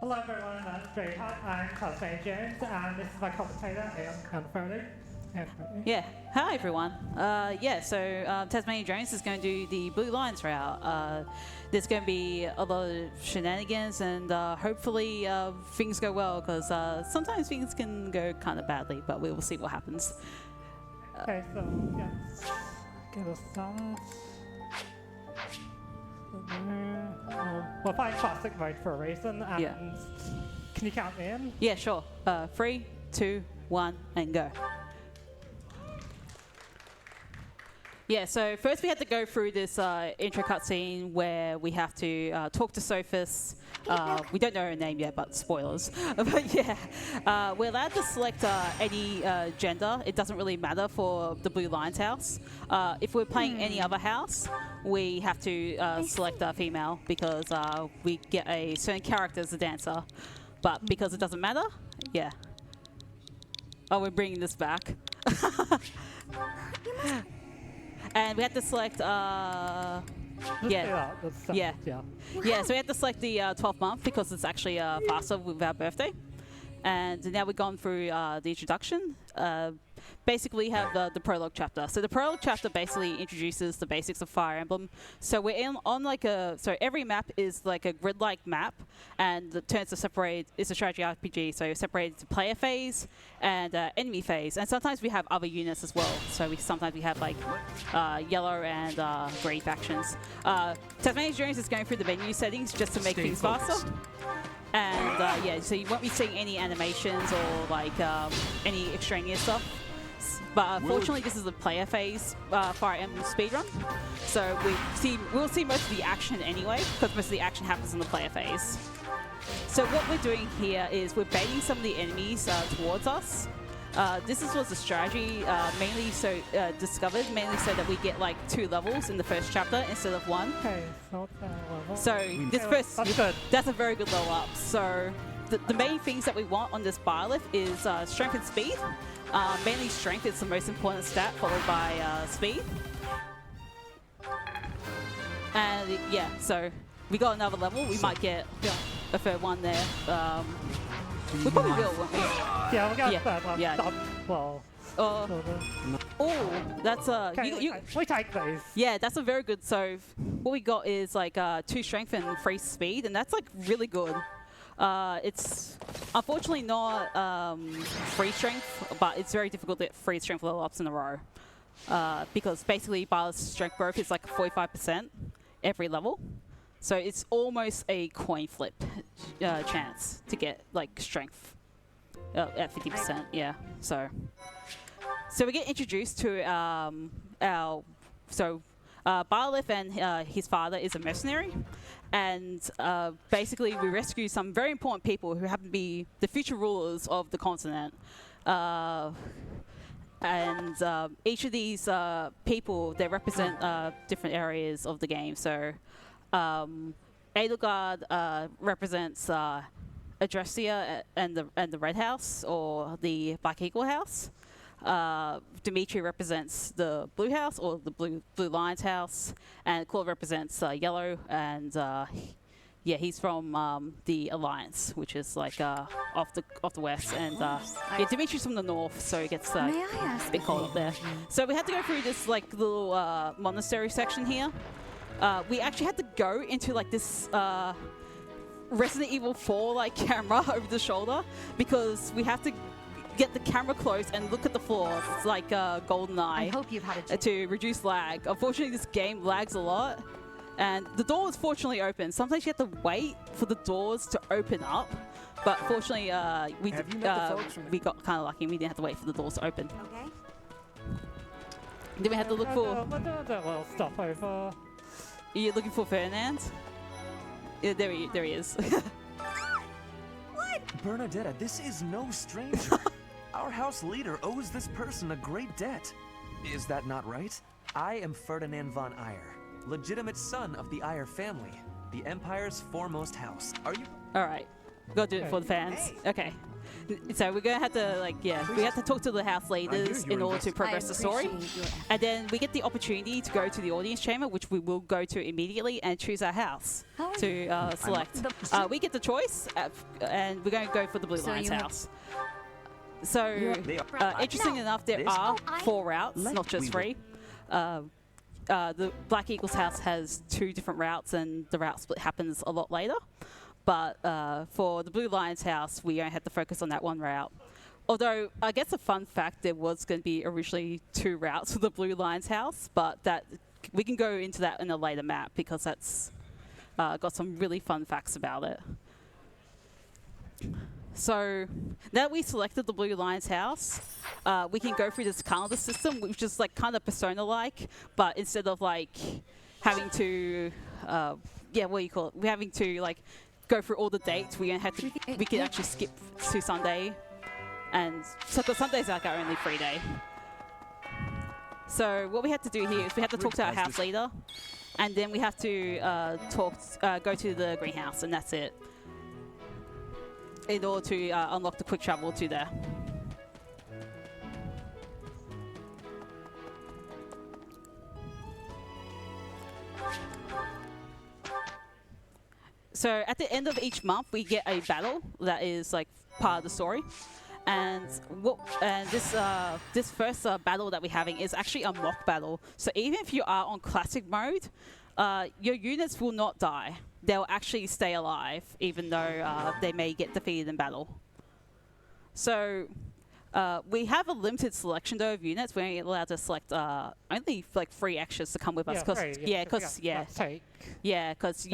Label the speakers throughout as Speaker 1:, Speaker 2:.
Speaker 1: Hello everyone, DreamHack. I'm TasmaniaJones, and this is my commentator, and Frodo.
Speaker 2: Yeah, hi everyone. TasmaniaJones is going to do the Blue Lions route. There's going to be a lot of shenanigans, and hopefully things go well, because sometimes things can go kind of badly, but we will see what happens.
Speaker 1: Okay, so yeah, get us started. We'll find classic mode for a reason, and can you count me in?
Speaker 2: Yeah, sure. 3, 2, 1, and go. Yeah, so first we had to go through this intro cutscene where we have to talk to Sophus. We don't know her name yet, but spoilers. But yeah, we're allowed to select any gender. It doesn't really matter for the Blue Lions house. If we're playing any other house, we have to select a female because we get a certain character as a dancer. But because it doesn't matter, yeah. Oh, we're bringing this back. And we had to select, so we had to select the 12th month because it's actually faster with our birthday. And now we've gone through the introduction. Basically, we have the prologue chapter. So the prologue chapter basically introduces the basics of Fire Emblem. So we're on like so every map is like a grid-like map, and the turns are separated. It's a strategy RPG, so separated to player phase and enemy phase. And sometimes we have other units as well. So sometimes we have like yellow and grey factions. TasmaniaJones is going through the menu settings just to make things faster. And so you won't be seeing any animations or like any extraneous stuff. But fortunately, this is the player phase Fire Emblem speedrun. So we'll see most of the action anyway, because most of the action happens in the player phase. So what we're doing here is we're baiting some of the enemies towards us. This was a strategy discovered mainly so that we get like 2 levels in the first chapter instead of 1.
Speaker 1: Okay, so level.
Speaker 2: So that's a very good level up. So the main things that we want on this Byleth is strength and speed. Mainly strength is the most important stat, followed by speed. And yeah, so we got another level. We might get a third one there. We probably will, won't we?
Speaker 1: Yeah, we'll get a third one.
Speaker 2: Yeah. That's
Speaker 1: we take those.
Speaker 2: Yeah, that's a very good. So what we got is like 2 strength and 3 speed, and that's like really good. It's unfortunately not free strength, but it's very difficult to get free strength level ups in a row. Because basically Byleth's strength growth is like 45% every level. So it's almost a coin flip chance to get like strength at 50%. Yeah. So we get introduced to Byleth and his father is a mercenary, and basically we rescue some very important people who happen to be the future rulers of the continent. Each of these people, they represent different areas of the game. So Edelgard represents Adressia and the Red House, or the Black Eagle House. Dimitri represents the Blue House, or the Blue Lions House, and Claude represents Yellow, and he's from the Alliance, which is like off the west, and Dimitri's from the north, so it gets a bit cold up there. So we had to go through this like little monastery section here. We actually had to go into like this Resident Evil 4 like camera over the shoulder, because we have to get the camera close and look at the floors. It's like GoldenEye.
Speaker 3: I hope you've had a
Speaker 2: to reduce lag. Unfortunately, this game lags a lot, and the door is fortunately open. Sometimes you have to wait for the doors to open up, but fortunately, we got kind of lucky. We didn't have to wait for the doors to open.
Speaker 3: Okay.
Speaker 2: Then we had to look for.
Speaker 1: We're doing a little stopover.
Speaker 2: Are you looking for Ferdinand? Yeah, there he is.
Speaker 3: What?
Speaker 4: Bernadetta, this is no stranger. Our house leader owes this person a great debt. Is that not right? I am Ferdinand von Eyre, legitimate son of the Eyre family, the Empire's foremost house. Are you?
Speaker 2: All right, go do it for the fans.
Speaker 4: Hey.
Speaker 2: Okay. So we're gonna have to we have to talk to the house leaders in order to progress the story, and then we get the opportunity to go to the audience chamber, which we will go to immediately and choose our house to select. We get the choice, and we're going to go for the Blue Lion's house. So interesting enough, there are 4 routes, not just 3. The Black Eagle's house has 2 different routes, and the route split happens a lot later. But for the Blue Lion's house, we only had to focus on that 1 route. Although, I guess a fun fact, there was going to be originally 2 routes for the Blue Lion's house, but that we can go into that in a later map because that's got some really fun facts about it. So now that we selected the Blue Lion's house, we can go through this calendar system, which is like kind of Persona-like, but instead of like having to, what do you call it? We're having to like go through all the dates. We can actually skip to Sunday, and so because Sunday's like our only free day. So what we have to do here is we have to talk to our house leader, and then we have to go to the greenhouse, and that's it, in order to unlock the quick travel to there. So at the end of each month, we get a battle that is like part of the story, and this first battle that we're having is actually a mock battle. So even if you are on classic mode, your units will not die. They'll actually stay alive, even though they may get defeated in battle. So we have a limited selection though of units. We're only allowed to select only like 3 extras to come with us. Because you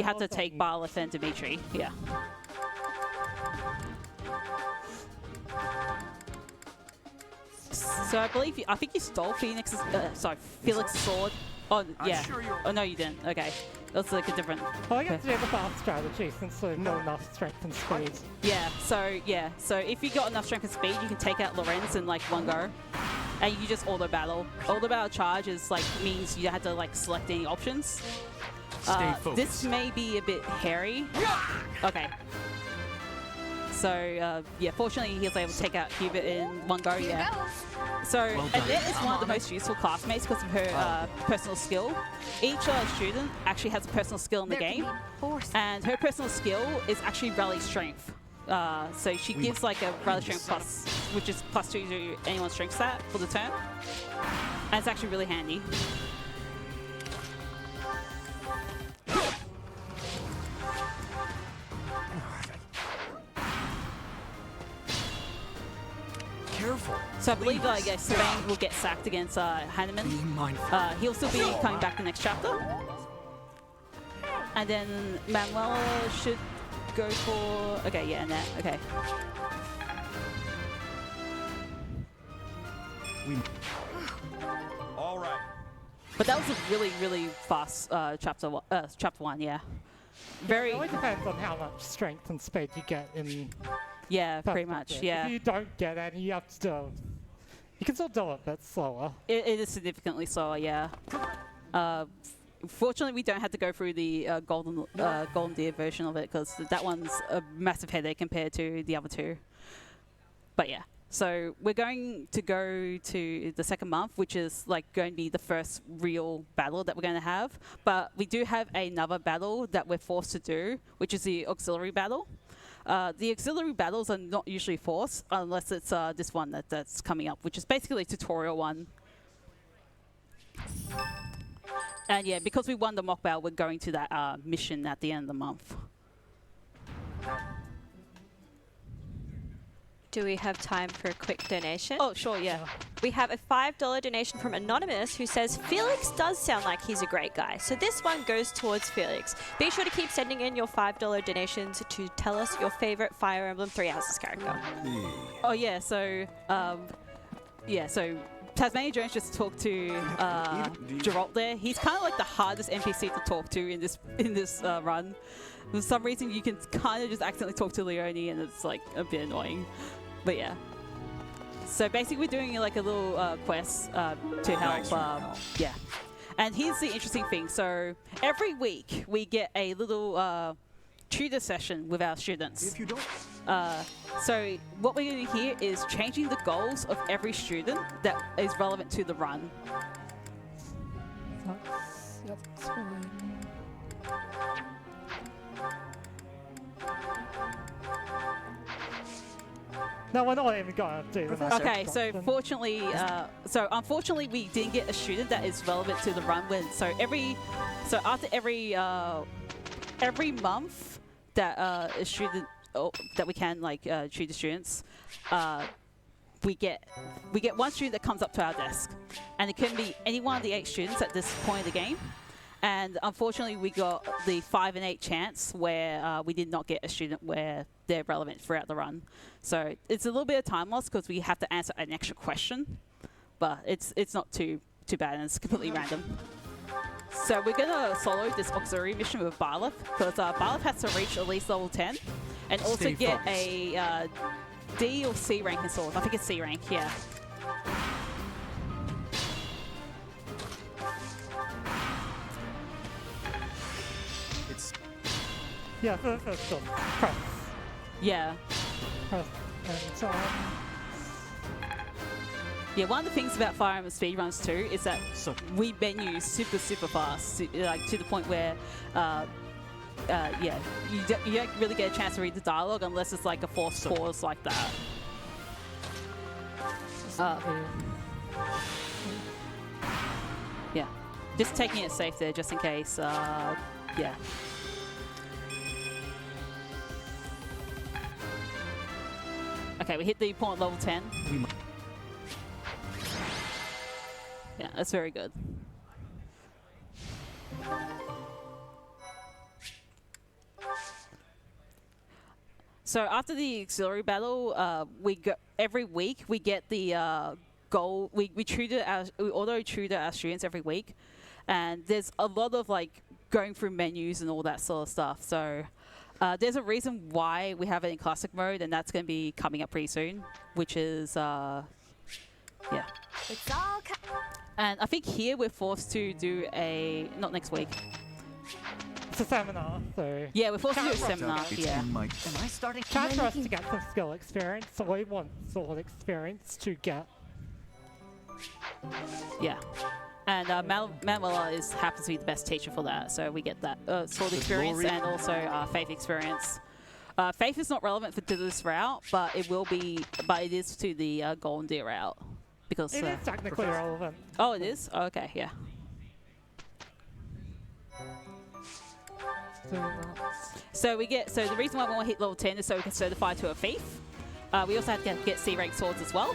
Speaker 2: have to take Barleth and Dimitri. Yeah. So I think you stole Felix's sword. Oh yeah. Oh no, you didn't. Okay. That's like a different...
Speaker 1: Well, I get to do the fast strategy since we've got enough strength and speed.
Speaker 2: So if you got enough strength and speed, you can take out Lorenz in like 1 go. And you just auto battle. Auto battle charge is like means you have to like select any options. This may be a bit hairy. Okay. So fortunately he was able to take out Hubert in 1 go, So Annette is one of the most useful classmates because of her personal skill. Each student actually has a personal skill in the game, and her personal skill is actually rally strength. So she gives like a rally strength plus, which is +2 to anyone's strength stat for the turn, and it's actually really handy.
Speaker 4: Careful.
Speaker 2: So I believe Spain will get sacked against Hanneman. He'll still be coming back the next chapter. And then Manuela should go for... Okay, yeah, Annette. Okay.
Speaker 5: All right.
Speaker 2: But that was a really, really fast chapter 1, yeah.
Speaker 1: It really depends on how much strength and speed you get in...
Speaker 2: Yeah, pretty much, yeah.
Speaker 1: If you don't get any, you have to still... You can still do it, but it's slower.
Speaker 2: It is significantly slower, yeah. Fortunately, we don't have to go through the Golden Deer version of it, because that one's a massive headache compared to the other 2. But yeah, so we're going to go to the 2nd month, which is like going to be the first real battle that we're going to have. But we do have another battle that we're forced to do, which is the auxiliary battle. The auxiliary battles are not usually forced unless it's this one that's coming up, which is basically a tutorial one. And yeah, because we won the mock battle, we're going to that mission at the end of the month.
Speaker 6: Do we have time for a quick donation?
Speaker 2: Oh, sure, yeah.
Speaker 6: We have a $5 donation from Anonymous who says, Felix does sound like he's a great guy, so this one goes towards Felix. Be sure to keep sending in your $5 donations to tell us your favorite Fire Emblem Three Houses character.
Speaker 2: Oh, yeah, so, TasmaniaJones just talked to Geralt there. He's kind of like the hardest NPC to talk to in this run. For some reason, you can kind of just accidentally talk to Leone, and it's like a bit annoying. But yeah. So basically, we're doing like a little quest to help. Yeah. And here's the interesting thing. So every week we get a little tutor session with our students.
Speaker 5: If you don't,
Speaker 2: So what we're doing here is changing the goals of every student that is relevant to the run.
Speaker 1: That's fine. No, we're not even gonna do the next
Speaker 2: Okay, so
Speaker 1: instruction.
Speaker 2: fortunately, unfortunately, we didn't get a student that is relevant to the run. So after every month that a student that we can tutor students, we get one student that comes up to our desk, and it can be any one of the 8 students at this point of the game. And unfortunately, we got the 5 and 8 chance where we did not get a student where they're relevant throughout the run. So it's a little bit of time loss because we have to answer an extra question, but it's not too bad, and it's completely random. So we're gonna solo this auxiliary mission with Barleth because Barleth has to reach at least level 10 and also
Speaker 5: Stay
Speaker 2: get
Speaker 5: focused.
Speaker 2: a D or C rank in sword. I think it's C rank, yeah.
Speaker 5: it's
Speaker 1: Yeah, so it's just press.
Speaker 2: Yeah.
Speaker 1: Press. And
Speaker 2: Yeah, one of the things about Fire Emblem speedruns too is that
Speaker 5: so.
Speaker 2: we menu super fast, to the point where, yeah, you don't really get a chance to read the dialogue unless it's like a forced pause like that. Yeah, just taking it safe there, just in case. Yeah. Okay, we hit the point level 10. Yeah, that's very good. So after the auxiliary battle, we go every week. We get the goal. We auto tutor our students every week, and there's a lot of going through menus and all that sort of stuff. So there's a reason why we have it in classic mode, and that's going to be coming up pretty soon, which is yeah.
Speaker 3: It's all
Speaker 2: And I think here we're forced to do not next week.
Speaker 1: it's a seminar, so
Speaker 2: Yeah, we're forced to do a
Speaker 1: Can't rush
Speaker 2: seminar.
Speaker 5: It's
Speaker 2: Yeah.
Speaker 5: in my
Speaker 4: Am I starting?
Speaker 1: chance for us to get some skill experience, so we want sword experience to get.
Speaker 2: Yeah. And Manuela happens to be the best teacher for that, so we get that sword experience
Speaker 5: glory.
Speaker 2: and also Faith experience. Faith is not relevant to this route, but it will be. But it is to the Golden Deer route because.
Speaker 1: It is technically relevant.
Speaker 2: Oh, it is. Oh, okay, yeah. So we get. So the reason why we want to hit level 10 is so we can certify to a thief. We also have to get C rank swords as well,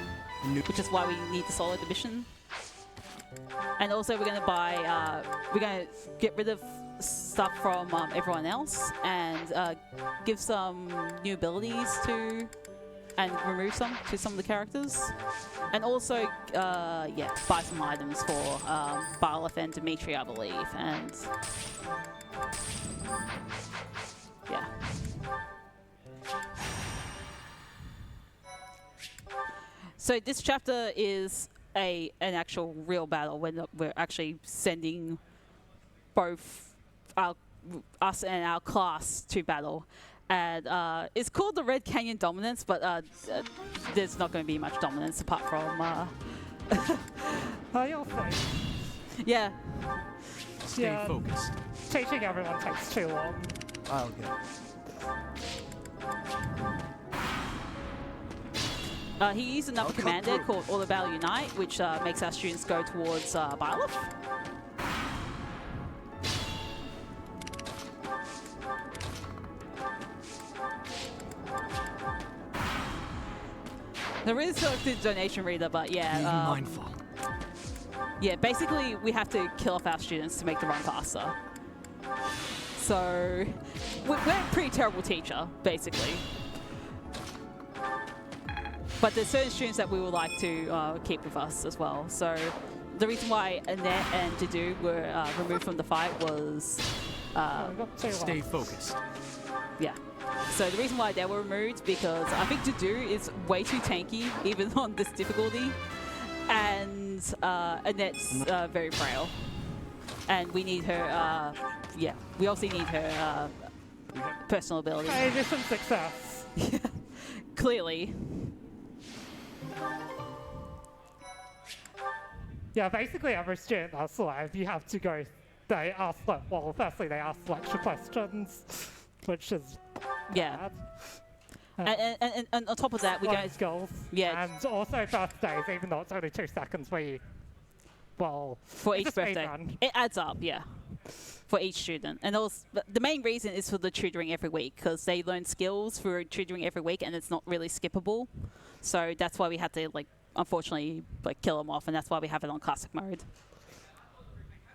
Speaker 2: which is why we need to solo the mission. And also we're going to buy. We're going to get rid of stuff from everyone else and give some new abilities to, and remove some to some of the characters. And also, yeah, buy some items for Barleth and Dimitri, I believe. And yeah. So this chapter is an actual real battle when we're actually sending both us and our class to battle. And it's called the Red Canyon Dominance, but there's not going to be much dominance apart from...
Speaker 1: You'll see.
Speaker 2: yeah.
Speaker 5: stay
Speaker 1: Yeah.
Speaker 5: focused.
Speaker 1: Teaching everyone takes too long.
Speaker 5: I'll get it.
Speaker 2: He used another
Speaker 5: I'll cut
Speaker 2: commander
Speaker 5: through.
Speaker 2: called All the Battle Unite, which makes our students go towards Byleth. There is a donation reader, but
Speaker 5: Being
Speaker 2: yeah.
Speaker 5: mindful.
Speaker 2: Yeah, basically we have to kill off our students to make the run faster. So we're a pretty terrible teacher, basically. But there's certain students that we would like to keep with us as well. So the reason why Annette and Dedu were removed from the fight was,
Speaker 1: We've got two
Speaker 5: Stay
Speaker 1: left.
Speaker 5: focused.
Speaker 2: yeah. So the reason why they were removed because I think Dedu is way too tanky, even on this difficulty. And Annette's very frail. And we need her, yeah, we also need her personal ability.
Speaker 1: Hey, there's some success.
Speaker 2: Clearly.
Speaker 1: Yeah, basically every student that's live, you have to go. They ask, well, firstly they ask lecture questions, which is
Speaker 2: Yeah.
Speaker 1: bad.
Speaker 2: And on top of that, we
Speaker 1: Learn
Speaker 2: don't.
Speaker 1: skills.
Speaker 2: Yeah.
Speaker 1: And also birthdays, even though it's only 2 seconds, well,
Speaker 2: For
Speaker 1: it's
Speaker 2: each
Speaker 1: a speed
Speaker 2: birthday.
Speaker 1: run.
Speaker 2: It adds up, yeah. For each student. And also, the main reason is for the tutoring every week, because they learn skills through tutoring every week, and it's not really skippable. So that's why we had to, like, unfortunately, like, kill them off, and that's why we have it on classic mode.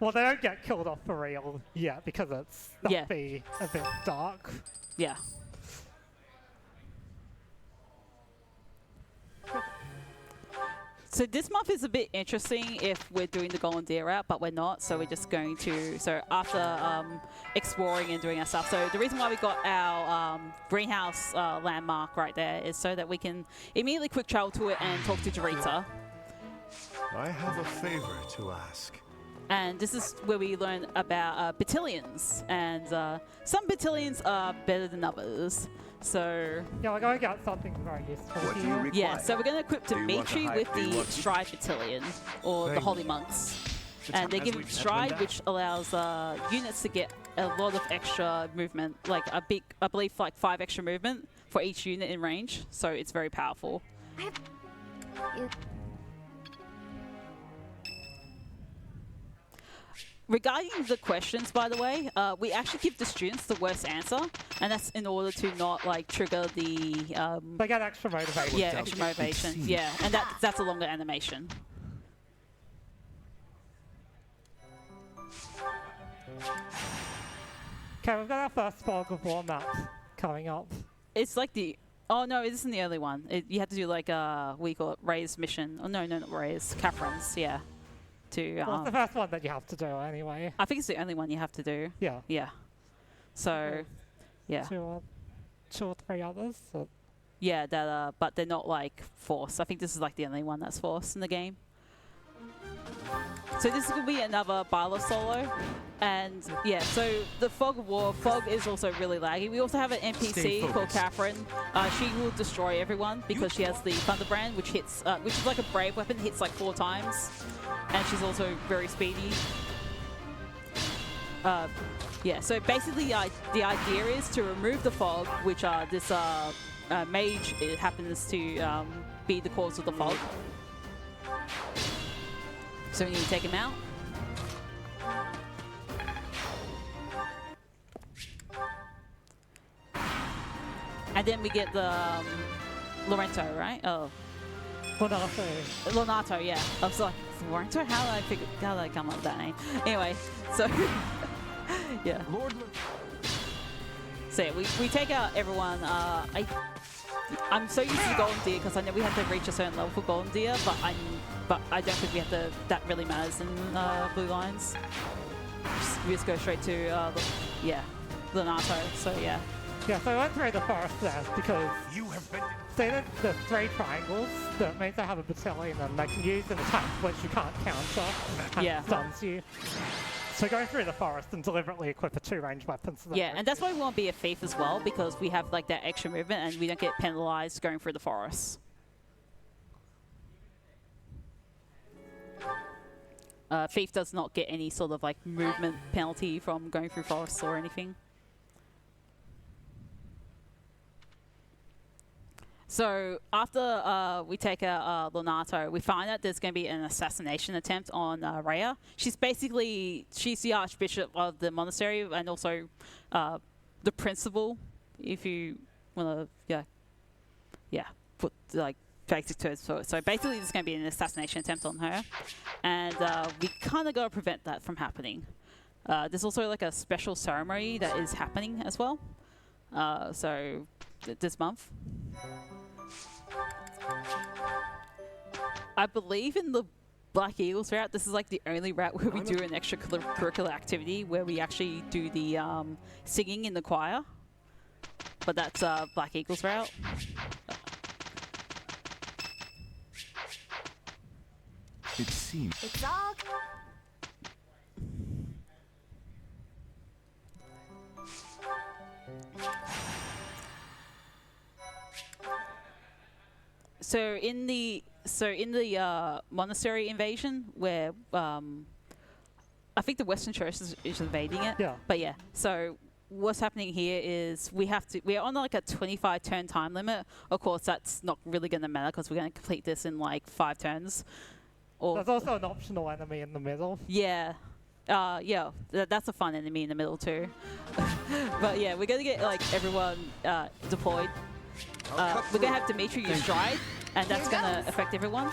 Speaker 1: Well, they don't get killed off for real yet because that'd be a bit dark.
Speaker 2: Yeah. So this month is a bit interesting if we're doing the Golden Deer route, but we're not, so we're just going to, so after exploring and doing our stuff, so the reason why we got our greenhouse landmark right there is so that we can immediately quick travel to it and talk to Dorita.
Speaker 7: I have a favor to ask.
Speaker 2: And this is where we learn about battalions, and some battalions are better than others. So
Speaker 1: Yeah, we're going to get something very useful
Speaker 7: What do you
Speaker 1: here.
Speaker 7: require?
Speaker 2: yeah, so we're going to equip
Speaker 7: Do you want to
Speaker 2: Dimitri
Speaker 7: hide-
Speaker 2: with
Speaker 7: do you
Speaker 2: the
Speaker 7: want to-
Speaker 2: Stride Battalion, or the
Speaker 7: Thank
Speaker 2: Holy
Speaker 7: you.
Speaker 2: Monks.
Speaker 7: The
Speaker 2: And they
Speaker 7: time-
Speaker 2: give
Speaker 7: as
Speaker 2: him
Speaker 7: we-
Speaker 2: Stride,
Speaker 7: as
Speaker 2: which allows units to get a lot of extra movement, like a big, I believe like 5 extra movement for each unit in range, so it's very powerful. Regarding the questions, by the way, we actually give the students the worst answer, and that's in order to not like trigger the
Speaker 1: They get extra motivation.
Speaker 2: yeah, extra motivation. Yeah, and that's a longer animation.
Speaker 1: Okay, we've got our first Fog of War map coming up.
Speaker 2: It's like the oh no, it isn't the early one. You have to do like we call it Ray's mission. Oh no, not Ray's, Catherine's. Yeah, to
Speaker 1: Well, it's the first one that you have to do anyway.
Speaker 2: I think it's the only one you have to do.
Speaker 1: Yeah.
Speaker 2: Yeah. So, yeah,
Speaker 1: 2 or 3 others. So
Speaker 2: yeah, that but they're not like forced. I think this is like the only one that's forced in the game. So this is gonna be another Bala solo, and yeah. So the Fog of War, Fog is also really laggy. We also have an
Speaker 5: Stay
Speaker 2: NPC called
Speaker 5: focused.
Speaker 2: Catherine. She will destroy everyone because she has the Thunderbrand, which hits, which is like a brave weapon, hits like 4 times, and she's also very speedy. Yeah. So basically, the idea is to remove the fog, which this mage happens to be the cause of the fog. So we need to take him out. And then we get the Lorento, right? Oh,
Speaker 1: Lonato.
Speaker 2: Lonato, yeah. I was like, Lorento? How did I come up with that name? Anyway, so yeah.
Speaker 5: Lord,
Speaker 2: So yeah, we take out everyone. I'm so used to Golden Deer because I know we have to reach a certain level for Golden Deer, but I don't think we have to. That really matters in Blue Lines. We just go straight to Lonato. So yeah.
Speaker 1: Yeah, so I went through the forest there because
Speaker 7: You have been.
Speaker 1: see the 3 triangles that means they have a battalion and they can use an attack which you can't counter and
Speaker 2: Yeah.
Speaker 1: it stuns you. So go through the forest and deliberately equip a 2 ranged weapon. So that
Speaker 2: Yeah, and that's why we want to be a thief as well, because we have like that extra movement and we don't get penalized going through the forest. Thief does not get any sort of like movement penalty from going through forests or anything. So after we take out Lonato, we find out there's going to be an assassination attempt on Rhea. She's the Archbishop of the monastery and also the principal, if you want to, put like basic terms for it. So basically there's going to be an assassination attempt on her, and we kind of got to prevent that from happening. There's also like a special ceremony that is happening as well. So this month. I believe in the Black Eagles route, this is like the only route where we do an extracurricular activity where we actually do the singing in the choir. But that's Black Eagles route.
Speaker 7: It seems.
Speaker 3: It's all
Speaker 2: So in the monastery invasion, where I think the Western Church is invading it.
Speaker 1: Yeah.
Speaker 2: But yeah, so what's happening here is we're on like a 25 turn time limit. Of course, that's not really going to matter because we're going to complete this in like 5 turns. Or
Speaker 1: There's also an optional enemy in the middle.
Speaker 2: yeah. Yeah, that's a fun enemy in the middle too. But yeah, we're going to get like everyone deployed. We're going to have Dimitri use Stride, and that's going to affect everyone.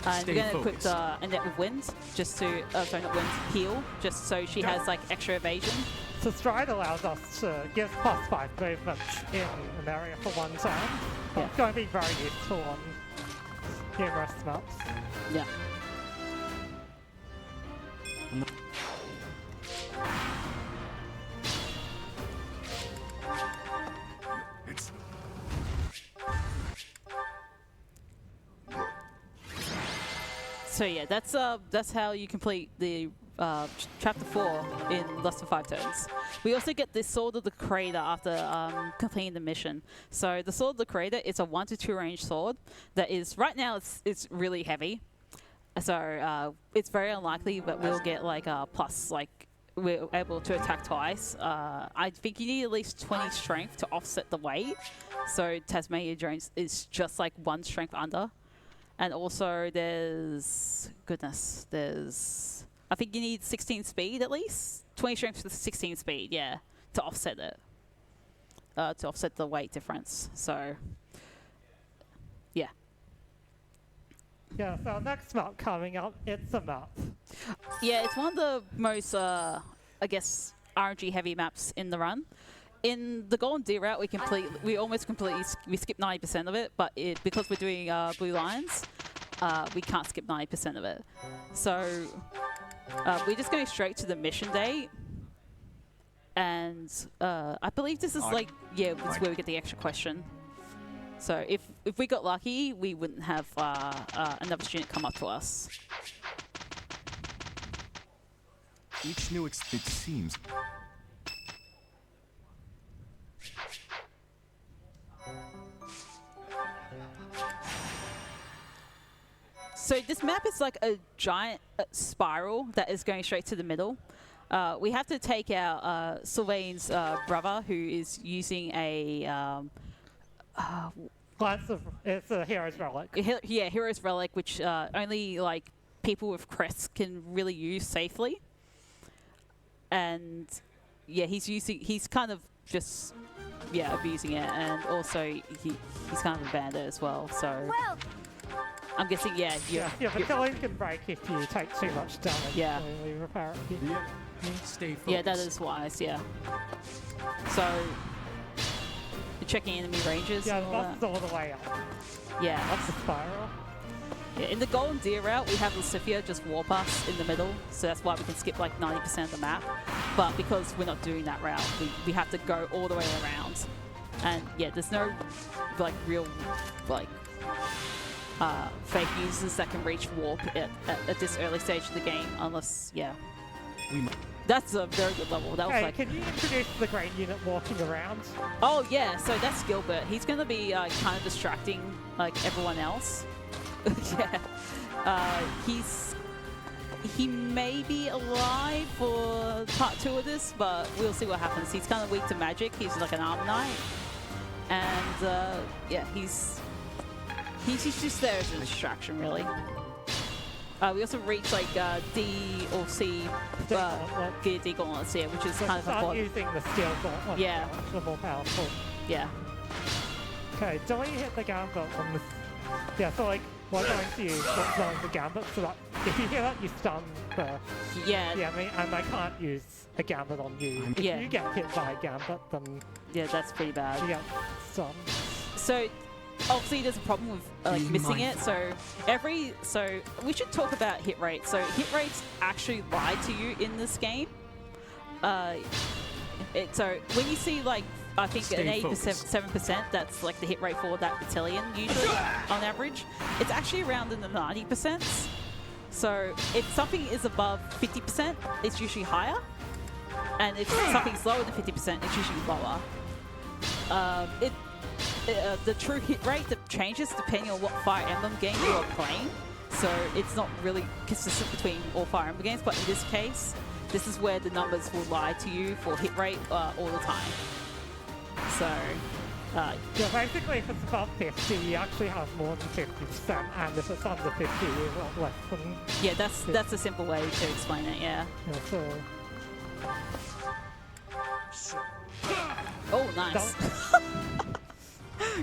Speaker 2: And we're going to equip Annette with Wind, just to, sorry, not Wind, Heal, just so she has like extra evasion.
Speaker 1: So Stride allows us to give +5 movement in an area for 1 turn.
Speaker 2: Yeah.
Speaker 1: It's going to be very useful on numerous maps.
Speaker 2: Yeah. So yeah, that's how you complete the chapter 4 in less than 5 turns. We also get the Sword of the Creator after completing the mission. So the Sword of the Creator is a 1 to 2 range sword that is right now it's really heavy. So it's very unlikely that we'll get like a plus, like we're able to attack twice. I think you need at least 20 strength to offset the weight. So TasmaniaJones is just like 1 strength under. And also there's, I think you need 16 speed at least. 20 strength to 16 speed, yeah, to offset it. To offset the weight difference, so, yeah.
Speaker 1: Yeah, so next map coming up, it's a map.
Speaker 2: Yeah, it's one of the most, I guess, RNG heavy maps in the run. In the Golden Deer route, we almost completely skip 90% of it, but because we're doing Blue Lions, we can't skip 90% of it. So we're just going straight to the mission day, and I believe this is like, yeah, this is where we get the extra question. So if we got lucky, we wouldn't have another student come up to us.
Speaker 5: Each new it seems.
Speaker 2: So this map is like a giant spiral that is going straight to the middle. We have to take out Sylvain's brother, who is using a...
Speaker 1: It's a Hero's Relic.
Speaker 2: Yeah, Hero's Relic, which only like people with crests can really use safely. And yeah, he's kind of just, yeah, abusing it, and also he's kind of a bandit as well, so...
Speaker 3: Well,
Speaker 2: I'm guessing, yeah.
Speaker 1: Yeah, but killing can break if you take too much damage.
Speaker 2: Yeah.
Speaker 1: So we repair it.
Speaker 5: Stay focused.
Speaker 2: Yeah, that is wise, yeah. So, you're checking enemy ranges.
Speaker 1: Yeah,
Speaker 2: and
Speaker 1: the
Speaker 2: all
Speaker 1: boss is
Speaker 2: that.
Speaker 1: all the way up.
Speaker 2: Yeah.
Speaker 1: That's the spiral.
Speaker 2: Yeah, in the Golden Deer route, we have Lucifia just warp us in the middle, so that's why we can skip like 90% of the map. But because we're not doing that route, we have to go all the way around. And yeah, there's no like real like fake users that can reach warp at this early stage of the game, unless, yeah. That's a very good level. That was
Speaker 1: Okay,
Speaker 2: like...
Speaker 1: can you introduce the grain unit walking around?
Speaker 2: Oh yeah, so that's Gilbert. He's going to be kind of distracting like everyone else. Yeah. He may be alive for part 2 of this, but we'll see what happens. He's kind of weak to magic. He's like an armor knight. And yeah, he's just there as a distraction, really. We also reach like D or C gear D gauntlets here, which is
Speaker 1: So
Speaker 2: kind of a
Speaker 1: start
Speaker 2: quad.
Speaker 1: using the steel gauntlet.
Speaker 2: Yeah.
Speaker 1: The more powerful.
Speaker 2: Yeah.
Speaker 1: Okay, don't you hit the gambit on this? Yeah, so like, we're going to use what's known as the gambit, so that if you hear that, you stun the
Speaker 2: Yeah.
Speaker 1: enemy, and they can't use a gambit on you. If
Speaker 2: Yeah.
Speaker 1: you get hit by a gambit, then
Speaker 2: Yeah, that's pretty bad.
Speaker 1: you get stunned.
Speaker 2: So obviously there's a problem with like missing it. So we should talk about hit rate. So hit rates actually lie to you in this game. So when you see like I think an 87%, that's like the hit rate for that battalion usually on average. It's actually around in the 90%. So if something is above 50%, it's usually higher. And if something's lower than 50%, it's usually lower. The true hit rate that changes depending on what Fire Emblem game you are playing. So it's not really consistent between all Fire Emblem games, but in this case, this is where the numbers will lie to you for hit rate all the time. So,
Speaker 1: Yeah, basically if it's above 50, you actually have more than 50%, and if it's under 50, you have less than...
Speaker 2: yeah, that's a simple way to explain it, yeah.
Speaker 1: Yeah, so...
Speaker 2: Oh, nice.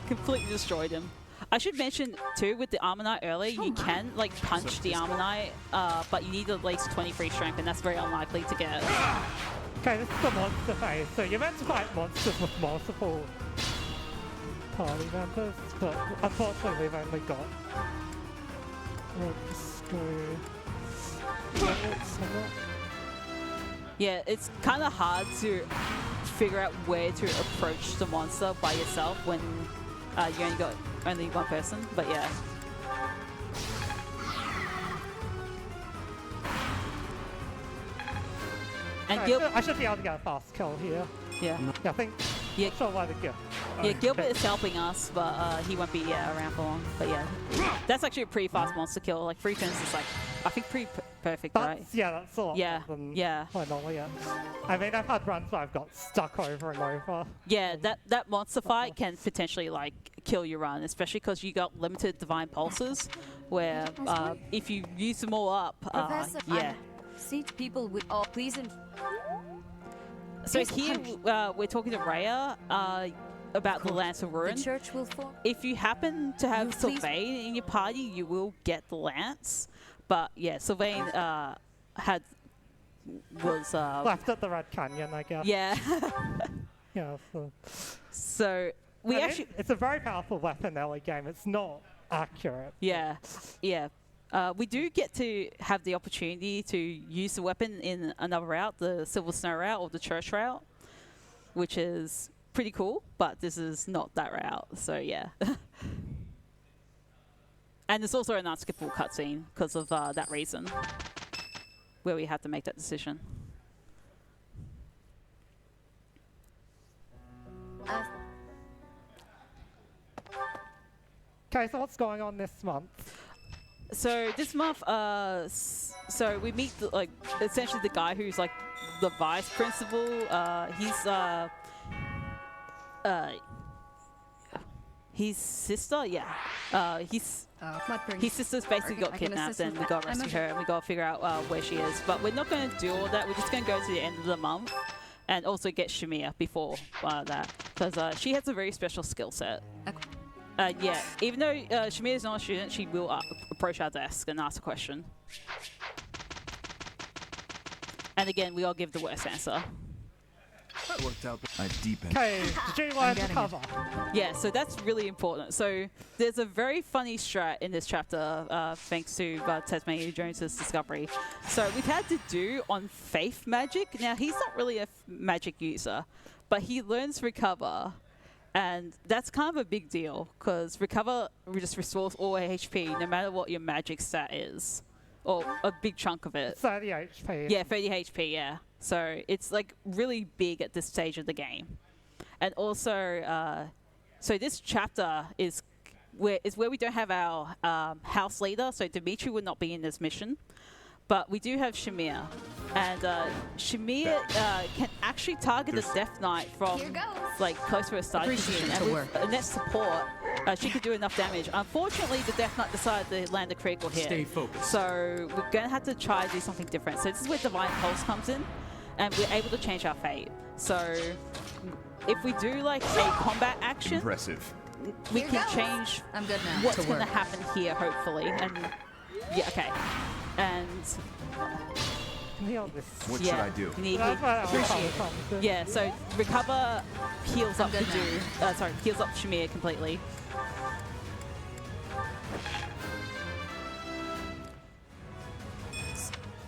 Speaker 2: Completely destroyed him. I should mention too, with the Armonite earlier, you can like punch the Armonite, but you need at least 23 strength, and that's very unlikely to get.
Speaker 1: Okay, this is the monster phase, so you're meant to fight monsters with multiple party members, but unfortunately we've only got...
Speaker 2: Yeah, it's kind of hard to figure out where to approach the monster by yourself when you only got one person, but yeah. And
Speaker 1: I should be able to get a fast kill here.
Speaker 2: Yeah.
Speaker 1: Yeah, I think...
Speaker 2: Yeah.
Speaker 1: Not sure why the gift.
Speaker 2: Yeah, Gilbert is helping us, but he won't be around for long. But yeah, that's actually a pretty fast monster kill. Like 3 turns is like, I think pretty perfect, right?
Speaker 1: Yeah, that's a lot
Speaker 2: Yeah,
Speaker 1: more than
Speaker 2: yeah.
Speaker 1: I normally get. I mean, I've had runs where I've got stuck over and over.
Speaker 2: Yeah, that monster fight can potentially like kill your run, especially because you got limited divine pulses, where if you use them all up, yeah.
Speaker 3: See people with all please and
Speaker 2: So here we're talking to Rhea about the Lance of Ruin.
Speaker 3: the church will fall.
Speaker 2: If you happen to have
Speaker 3: You please-
Speaker 2: Sylvain in your party, you will get the Lance. But yeah, Sylvain was
Speaker 1: Left at the Red Canyon, I guess.
Speaker 2: yeah.
Speaker 1: Yeah, so...
Speaker 2: So we
Speaker 1: I mean,
Speaker 2: actually
Speaker 1: it's a very powerful weapon early game. It's not accurate.
Speaker 2: yeah. We do get to have the opportunity to use the weapon in another route, the Silver Snow route or the Church route, which is pretty cool, but this is not that route, so yeah. And there's also an unskippable cutscene because of that reason, where we have to make that decision.
Speaker 1: Okay, so what's going on this month?
Speaker 2: So this month, so we meet essentially the guy who's like the vice principal. His sister, yeah. His sister's basically got kidnapped, and we got to rescue her, and we got to figure out where she is. But we're not going to do all that. We're just going to go to the end of the month, and also get Shamir before that, because she has a very special skill set. Yeah, even though Shamir is not a student, she will approach our desk and ask a question. And again, we all give the worst answer.
Speaker 5: That worked out. I deepened.
Speaker 1: Okay, did you learn the cover?
Speaker 2: Yeah, so that's really important. So there's a very funny strat in this chapter, thanks to TasmaniaJones' discovery. So we've had to do on Faith Magic. Now, he's not really a magic user, but he learns Recover. And that's kind of a big deal, because Recover just restores all HP, no matter what your magic stat is. Or a big chunk of it.
Speaker 1: 30 HP.
Speaker 2: Yeah, 30 HP, yeah. So it's like really big at this stage of the game. And also, so this chapter is where we don't have our house leader, so Dimitri would not be in this mission. But we do have Shamir. And Shamir can actually target the Death Knight from like close to her starting position. And with Annette's support, she could do enough damage. Unfortunately, the Death Knight decided to land a critical hit.
Speaker 5: Stay focused.
Speaker 2: So we're going to have to try to do something different. So this is where Divine Pulse comes in, and we're able to change our fate. So if we do like a combat action,
Speaker 7: Impressive.
Speaker 2: we can change
Speaker 3: I'm good now.
Speaker 2: what's going to happen here, hopefully. And yeah, okay. And
Speaker 7: What
Speaker 2: yeah,
Speaker 7: should I do?
Speaker 2: you need-
Speaker 1: That's why that recover comes in.
Speaker 2: yeah, so Recover heals up heals up Shamir completely.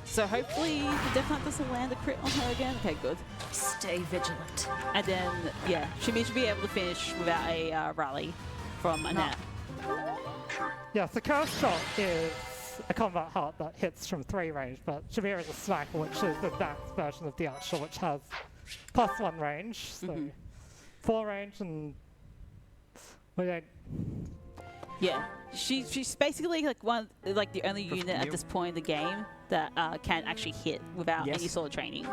Speaker 2: So hopefully the Death Knight doesn't land a crit on her again. Okay, good.
Speaker 3: Stay vigilant.
Speaker 2: And then, yeah, Shamir should be able to finish without a rally from Annette.
Speaker 1: Yeah, so Curse Shot is a combat heart that hits from 3 range, but Shamir is a sniper, which is the advanced version of the Archer, which has +1 range, so 4 range, and we don't.
Speaker 2: Yeah, she's basically like the only unit at this point in the game that can actually hit without any sort of training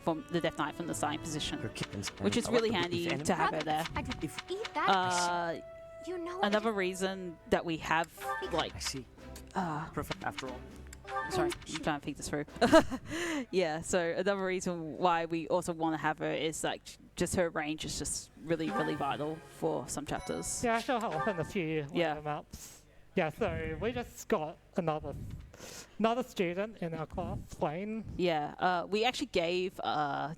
Speaker 2: from the Death Knight from the starting position, which is really handy to have her there.
Speaker 3: Eat that. You know
Speaker 2: Another reason that we have like
Speaker 4: I see. After all.
Speaker 2: sorry, I'm trying to think this through. Yeah, so another reason why we also want to have her is like just her range is just really vital for some chapters.
Speaker 1: Yeah, she'll help in a few maps. Yeah, so we just got another student in our class, Wayne.
Speaker 2: Yeah, we actually gave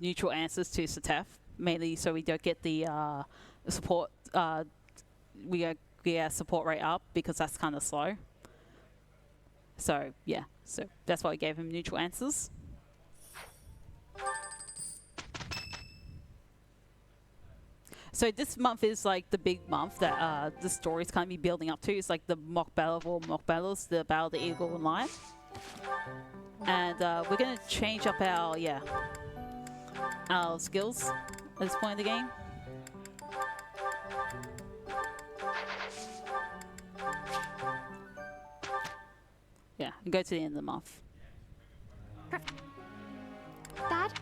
Speaker 2: neutral answers to Satef, mainly so we don't get the support. We get support rate up because that's kind of slow. So yeah, so that's why we gave him neutral answers. So this month is like the big month that the story's kind of be building up to. It's like the mock battle of all mock battles, the Battle of the Eagle and Lion. And we're gonna change up our skills at this point in the game. Yeah, and go to the end of the month.
Speaker 3: Dad?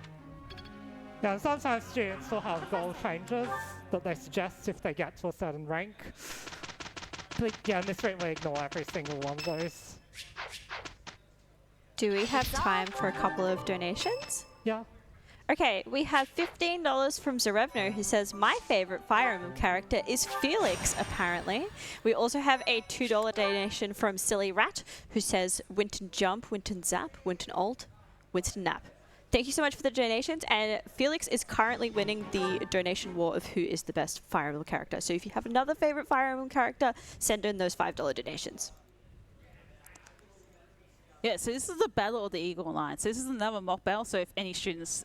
Speaker 1: Yeah, and sometimes students will have goal changes that they suggest if they get to a certain rank. But yeah, in this week we ignore every single one of those.
Speaker 6: Do we have time for a couple of donations?
Speaker 1: Yeah.
Speaker 6: Okay, we have $15 from Zarevno, who says, my favorite Fire Emblem character is Felix, apparently. We also have a $2 donation from Silly Rat, who says, Winton Jump, Winton Zap, Winton Alt, Winston Nap. Thank you so much for the donations, and Felix is currently winning the donation war of who is the best Fire Emblem character. So if you have another favorite Fire Emblem character, send in those $5 donations.
Speaker 2: Yeah, so this is the Battle of the Eagle and Lion. So this is another mock battle, so if any students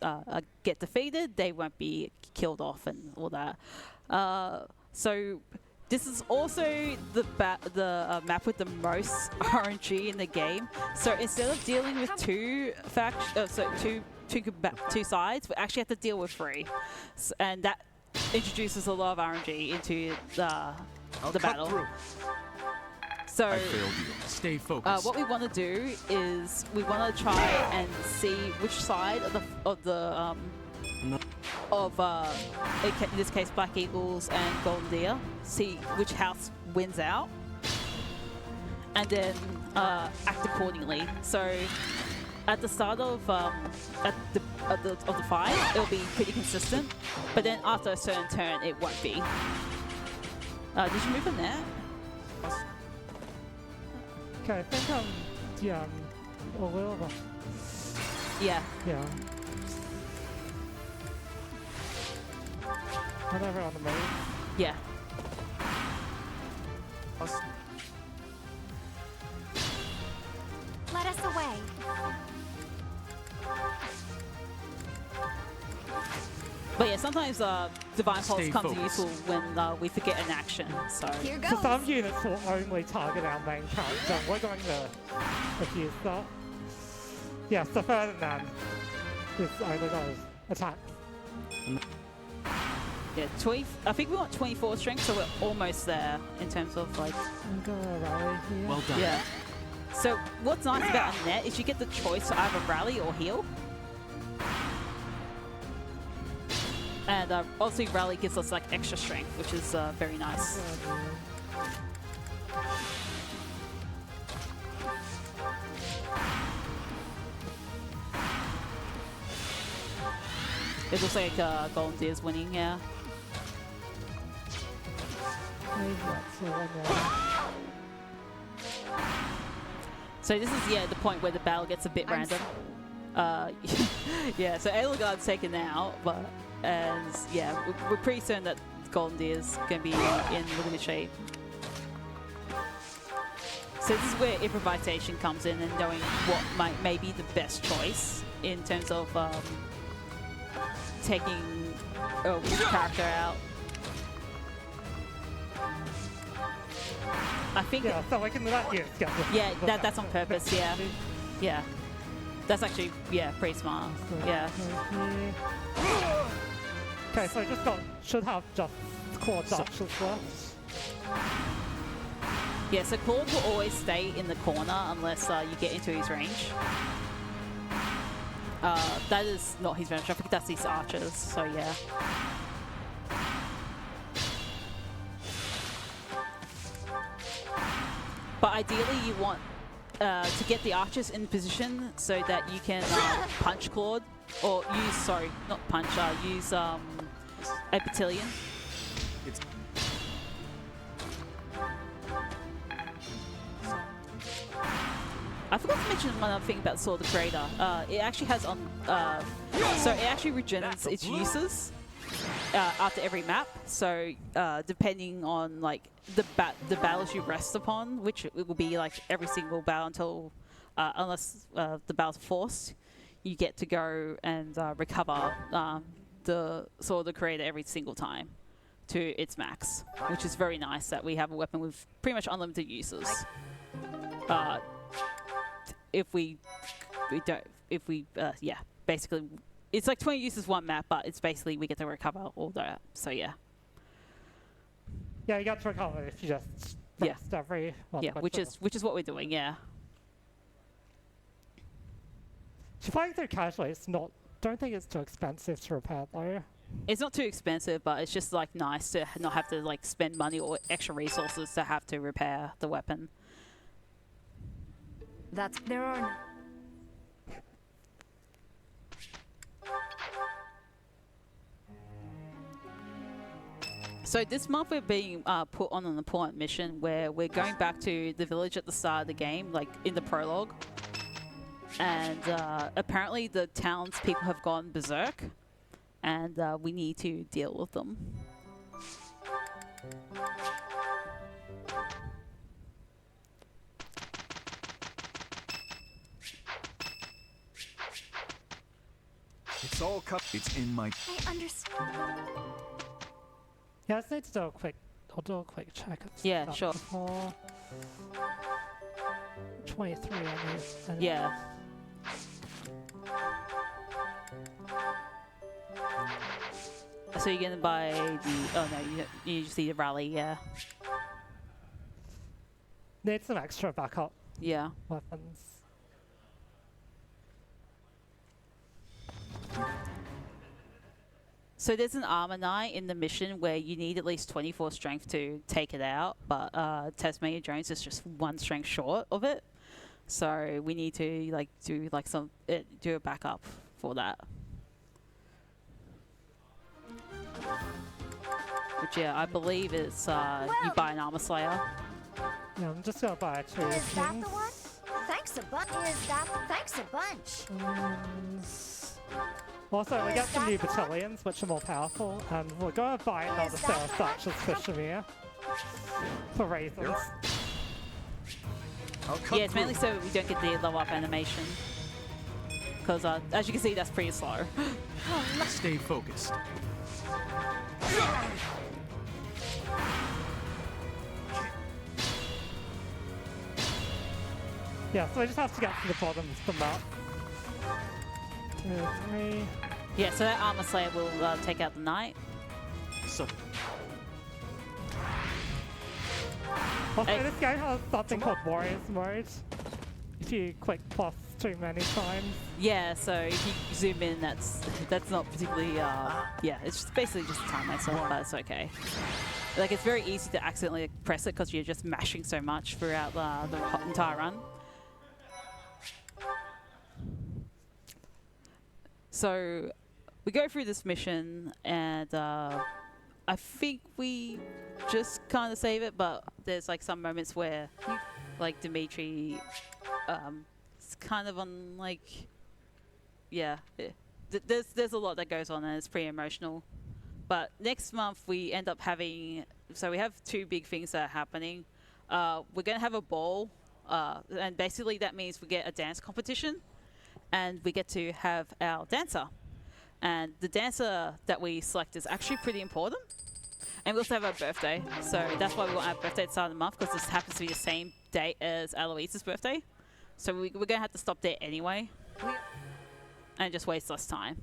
Speaker 2: get defeated, they won't be killed off and all that. So this is also the map with the most RNG in the game. So instead of dealing with two sides, we actually have to deal with 3. And that introduces a lot of RNG into the battle. So
Speaker 5: I failed you. Stay focused.
Speaker 2: what we want to do is we want to try and see which side in this case Black Eagles and Golden Deer, see which house wins out, and then act accordingly. So at the start of the fight, it'll be pretty consistent, but then after a certain turn, it won't be. Did you move in there?
Speaker 1: Okay, I think a little bit.
Speaker 2: Yeah.
Speaker 1: Yeah. Whatever on the move.
Speaker 2: Yeah.
Speaker 3: Let us away.
Speaker 2: But yeah, sometimes Divine Pulse
Speaker 5: Stay
Speaker 2: comes in
Speaker 5: focused.
Speaker 2: useful when we forget an action. So
Speaker 3: Here
Speaker 1: So
Speaker 3: goes.
Speaker 1: some units will only target our main character. We're going to abuse that. Yeah, so Ferdinand is only going to attack.
Speaker 2: yeah, I think we want 24 strength, so we're almost there in terms of like.
Speaker 1: I'm gonna rally here.
Speaker 5: Well done.
Speaker 2: Yeah. So what's nice about a net is you get the choice to either rally or heal. And obviously rally gives us like extra strength, which is very nice. It looks like Golden Deer's winning, yeah. So this is the point where the battle gets a bit random. Yeah, so Edelgard's taken out, but we're pretty certain that Golden Deer's going to be in really good shape. So this is where improvisation comes in and knowing what may be the best choice in terms of taking which character out. I think.
Speaker 1: Yeah, so we can let you get this.
Speaker 2: Yeah, that's on purpose. Yeah, yeah. That's actually pretty smart. Yeah.
Speaker 1: Okay, so should have just core dodges left.
Speaker 2: Yeah, so Claude will always stay in the corner unless you get into his range. That is not his range. I think that's his archers. So yeah. But ideally, you want to get the archers in position so that you can punch Claude, or use, sorry, not punch, use a battalion. I forgot to mention one other thing about Sword of the Creator. It actually has so it actually regenerates its uses after every map. So depending on like the battles you rest upon, which it will be like every single battle until unless the battle's forced, you get to go and recover the Sword of the Creator every single time to its max, which is very nice that we have a weapon with pretty much unlimited uses. Basically, it's like 20 uses one map, but it's basically we get to recover all that. So yeah.
Speaker 1: Yeah, you get to recover if you just rest every one.
Speaker 2: Yeah, which is what we're doing. Yeah.
Speaker 1: If you're playing through casually, don't think it's too expensive to repair though.
Speaker 2: It's not too expensive, but it's just like nice to not have to like spend money or extra resources to have to repair the weapon.
Speaker 3: There are
Speaker 2: So this month we're being put on an important mission where we're going back to the village at the start of the game, like in the prologue. And apparently the townspeople have gone berserk, and we need to deal with them.
Speaker 7: It's all it's in my...
Speaker 3: I understand.
Speaker 1: Yeah, I just need to do I'll do a quick check.
Speaker 2: Yeah, sure.
Speaker 1: Before 23 on this.
Speaker 2: Yeah. So you're gonna buy the... Oh no, you just need a rally, yeah.
Speaker 1: Need some extra backup
Speaker 2: Yeah.
Speaker 1: weapons.
Speaker 2: So there's an armor knight in the mission where you need at least 24 strength to take it out, but TasmaniaJones is just 1 strength short of it. So we need to like do a backup for that. Which I believe is you buy an armor slayer.
Speaker 1: Yeah, I'm just gonna buy 2
Speaker 3: Is that
Speaker 1: things.
Speaker 3: the one? Thanks a bunch. Thanks a bunch.
Speaker 1: Also, we get some new battalions, which are more powerful, and we're going to buy another set of Thatcher's Fishermere for reasons.
Speaker 2: Yeah, it's mainly so we don't get the level up animation. Because as you can see, that's pretty slow.
Speaker 5: Stay focused.
Speaker 1: Yeah, so we just have to get to the bottom of the map. 2, 3.
Speaker 2: Yeah, so that armor slayer will take out the knight.
Speaker 7: So,
Speaker 1: Also, this game has something called Warriors Mode. If you click plus too many times.
Speaker 2: Yeah, so if you zoom in, that's not particularly, yeah, it's just basically just a time waster, but it's okay. Like, it's very easy to accidentally press it because you're just mashing so much throughout the entire run. So we go through this mission, and I think we just kind of save it, but there's like some moments where like Dimitri it's kind of on like, yeah, there's a lot that goes on and it's pretty emotional. But next month we end up having, so we have 2 big things that are happening. We're going to have a ball, and basically that means we get a dance competition, and we get to have our dancer. And the dancer that we select is actually pretty important. And we also have our birthday, so that's why we want our birthday at the start of the month, because this happens to be the same date as Eloise's birthday. So we're going to have to stop there anyway, and just waste less time.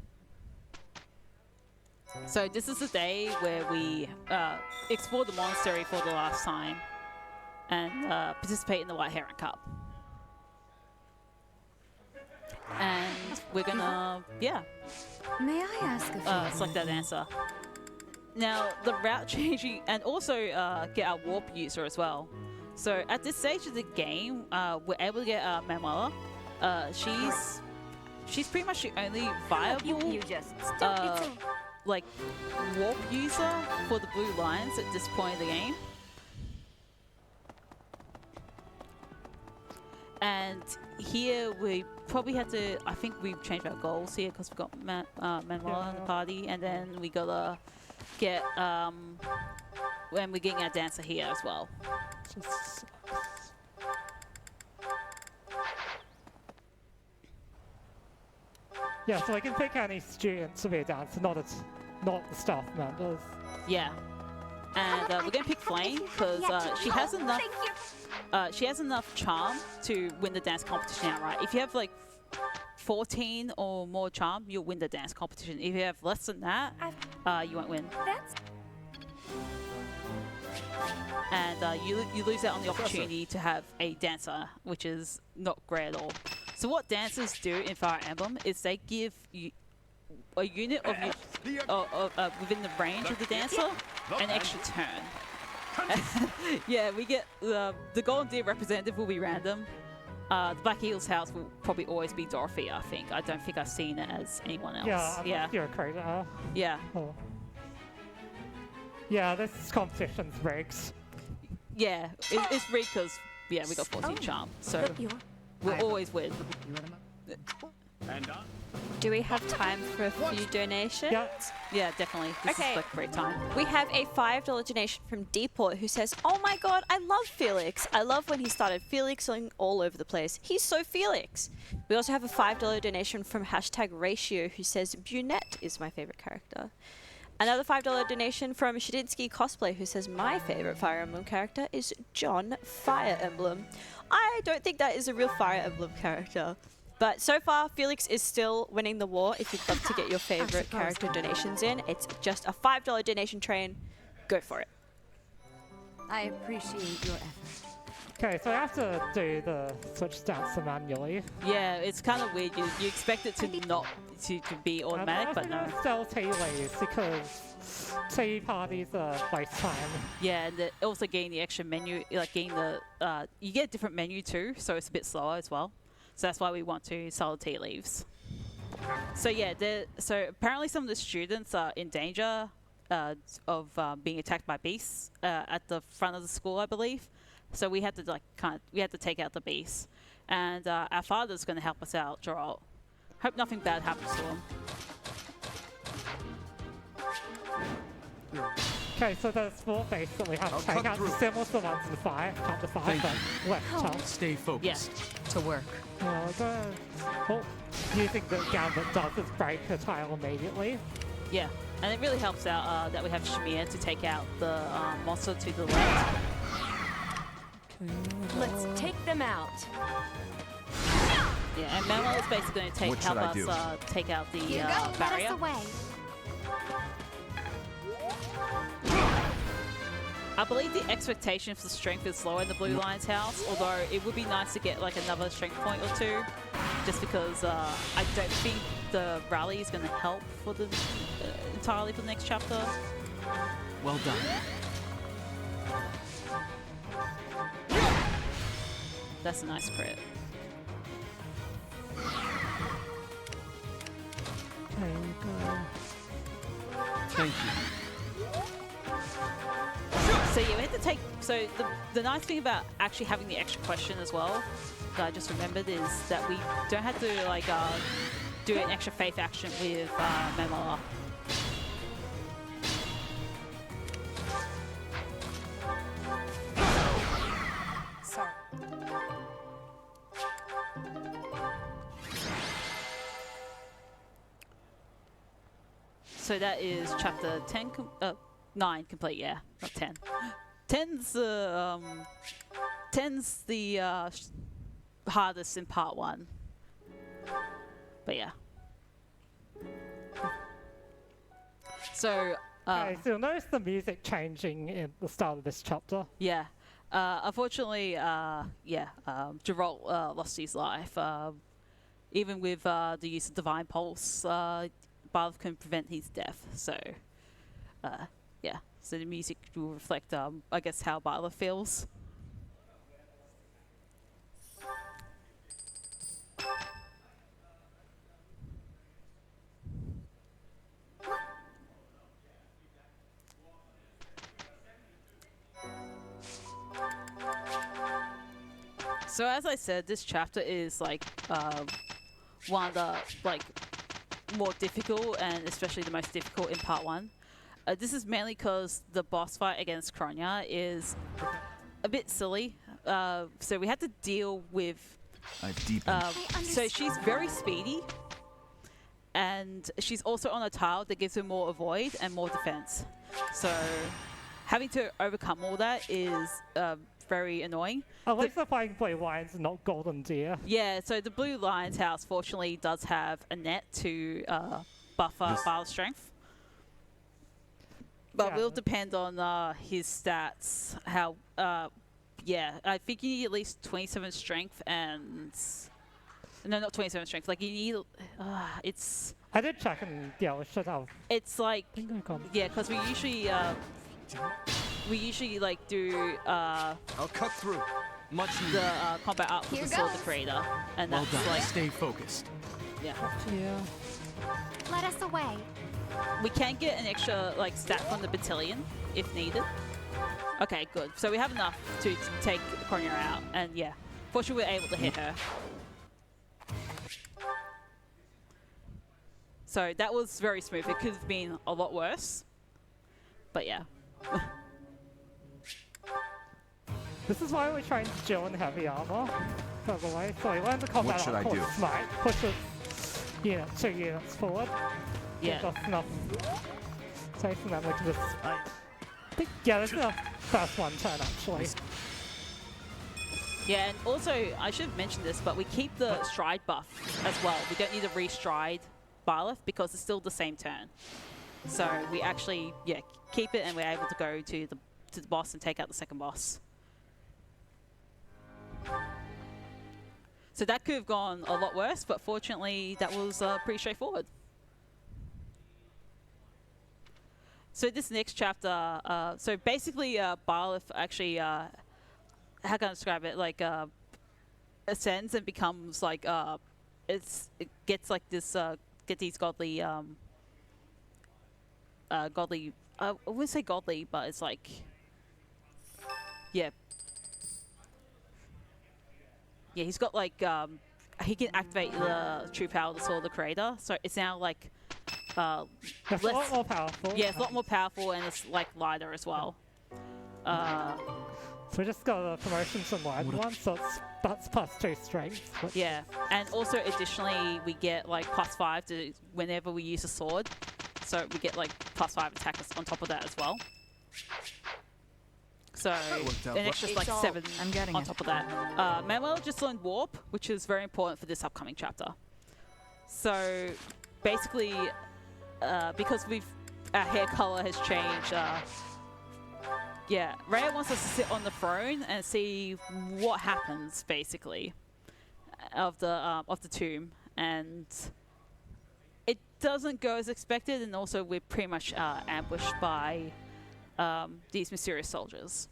Speaker 2: So this is the day where we explore the monastery for the last time, and participate in the White Heron Cup. And we're gonna, yeah,
Speaker 3: May I ask a favor?
Speaker 2: select that answer. Now, the route changing, and also get our warp user as well. So at this stage of the game, we're able to get Manuela. She's pretty much the only viable
Speaker 3: You just stop.
Speaker 2: like warp user for the blue lines at this point of the game. And here we probably had to, I think we've changed our goals here because we've got Manuela in the party, and then we gotta get, when we're getting our dancer here as well.
Speaker 1: Just yeah, so I can pick any student to be a dancer, not the staff members.
Speaker 2: Yeah. And we're gonna pick Flame because she has enough. She has enough charm to win the dance competition outright. If you have like 14 or more charm, you'll win the dance competition. If you have less than that, you won't win. And you lose out on the opportunity to have a dancer, which is not great at all. So what dancers do in Fire Emblem is they give you a unit of within the range of the dancer an extra turn. Yeah, we get the Golden Deer representative will be random. The Black Eagle's house will probably always be Dorothy, I think. I don't think I've seen it as anyone else.
Speaker 1: Yeah, you're a creator.
Speaker 2: Yeah.
Speaker 1: Oh. Yeah, this competition's rigged.
Speaker 2: Yeah, it's rigged because, yeah, we got 14 charm. So we'll always win.
Speaker 6: Do we have time for a few donations?
Speaker 1: Yeah.
Speaker 2: Yeah, definitely. This is like a great time.
Speaker 6: We have a $5 donation from Deport who says, "Oh my god, I love Felix. I love when he started Felixing all over the place. He's so Felix." We also have a $5 donation from #Ratio who says, "Brunette is my favorite character." Another $5 donation from Shadinsky Cosplay who says, "My favorite Fire Emblem character is John Fire Emblem." I don't think that is a real Fire Emblem character. But so far, Felix is still winning the war. If you'd love to get your favorite character donations in, it's just a $5 donation train. Go for it.
Speaker 3: I appreciate your effort.
Speaker 1: Okay, so I have to do the switch dancer manually.
Speaker 2: Yeah, it's kind of weird. You expect it to not to be automatic, but no.
Speaker 1: Still tea leaves because tea parties are waste time.
Speaker 2: Yeah, and also getting the extra menu, like getting the you get a different menu too, so it's a bit slower as well. So that's why we want to sell the tea leaves. So yeah, so apparently some of the students are in danger of being attacked by beasts at the front of the school, I believe. So we had to we had to take out the beasts, and our father's going to help us out, Geralt. Hope nothing bad happens to him.
Speaker 1: Okay, so the sport base that we have to take out is similar to the ones in 5, chapter 5, but less tough.
Speaker 5: Stay focused.
Speaker 8: To work.
Speaker 1: Well, using the gambit does is break the tile immediately.
Speaker 2: Yeah, and it really helps out that we have Shamir to take out the monster to the left.
Speaker 3: Let's take them out.
Speaker 2: Yeah, and Manuel is basically going to help us take out the
Speaker 3: Here go, let
Speaker 2: barrier.
Speaker 3: us away.
Speaker 2: I believe the expectation for strength is lower in the Blue Lion's house, although it would be nice to get like another strength point or two, just because I don't think the rally is going to help for the entirely for the next chapter.
Speaker 5: Well done.
Speaker 2: That's a nice crit.
Speaker 1: There you go.
Speaker 5: Thank you.
Speaker 2: So yeah, we had to take. So the nice thing about actually having the extra question as well, that I just remembered, is that we don't have to like do an extra faith action with Manuela.
Speaker 3: Sorry.
Speaker 2: So that is chapter 10. 9 complete, yeah, not 10. 10's the hardest in part 1. But yeah. So
Speaker 1: Okay, so you'll notice the music changing in the start of this chapter.
Speaker 2: yeah. Unfortunately, Geralt lost his life. Even with the use of Divine Pulse, Barth can prevent his death. So, yeah. So the music will reflect, I guess, how Barth feels. So as I said, this chapter is like one of the more difficult, and especially the most difficult in part 1. This is mainly because the boss fight against Kronya is a bit silly. So we had to deal with.
Speaker 5: I've deepened.
Speaker 2: So she's very speedy, and she's also on a tile that gives her more avoid and more defense. So having to overcome all that is very annoying.
Speaker 1: At least they're fighting blue lions and not golden deer.
Speaker 2: Yeah, so the Blue Lion's house fortunately does have a net to buffer Bar's strength. But
Speaker 1: Yeah.
Speaker 2: will depend on his stats. How, yeah, I think you need at least 27 strength and... No, not 27 strength. Like, you need... it's...
Speaker 1: I did check and yeah, we should have.
Speaker 2: It's like...
Speaker 1: Bingo com.
Speaker 2: Yeah, because we usually like do
Speaker 5: I'll cut through. Much
Speaker 2: the
Speaker 5: needed.
Speaker 2: combat art with
Speaker 3: Here
Speaker 2: the Sword of the
Speaker 3: goes.
Speaker 2: Creator, and
Speaker 5: Well
Speaker 2: that's
Speaker 5: done.
Speaker 2: like
Speaker 5: Stay focused.
Speaker 2: yeah.
Speaker 1: Yeah.
Speaker 3: Let us away.
Speaker 2: We can get an extra like stat from the battalion if needed. Okay, good. So we have enough to take Kronya out, and yeah, fortunately we're able to hit her. So that was very smooth. It could have been a lot worse, but yeah.
Speaker 1: This is why we train Jill in heavy armor, by the way. So he learns a combat
Speaker 7: What should
Speaker 1: art
Speaker 7: I
Speaker 1: called
Speaker 7: do?
Speaker 1: Smite, pushes 2 units forward.
Speaker 2: Yeah.
Speaker 1: Gives us enough space, and then we can just... Yeah, this is our first one turn, actually.
Speaker 2: Yeah, and also, I should have mentioned this, but we keep the stride buff as well. We don't need to re-stride Byleth because it's still the same turn. So we actually, yeah, keep it, and we're able to go to the boss and take out the second boss. So that could have gone a lot worse, but fortunately that was pretty straightforward. So this next chapter, so basically Byleth actually, how can I describe it, like ascends and becomes like, it gets like this, get these godly, godly, I wouldn't say godly, but it's like, yeah. Yeah, he's got like, he can activate the true power of the Sword of the Creator, so it's now like,
Speaker 1: It's a lot more powerful.
Speaker 2: yeah, it's a lot more powerful, and it's like lighter as well.
Speaker 1: So we just got a promotion from lighter one, so that's +2 strength. But
Speaker 2: Yeah, and also additionally we get like +5 to whenever we use a sword, so we get like +5 attack on top of that as well. So
Speaker 5: worked out
Speaker 2: an extra
Speaker 8: It's
Speaker 2: like
Speaker 8: all-
Speaker 2: 7
Speaker 8: I'm getting
Speaker 2: on
Speaker 8: it.
Speaker 2: top of that. Manuel just learned Warp, which is very important for this upcoming chapter. So basically, because our hair color has changed, yeah, Rhea wants us to sit on the throne and see what happens, basically, of the tomb, and it doesn't go as expected, and also we're pretty much ambushed by these mysterious soldiers.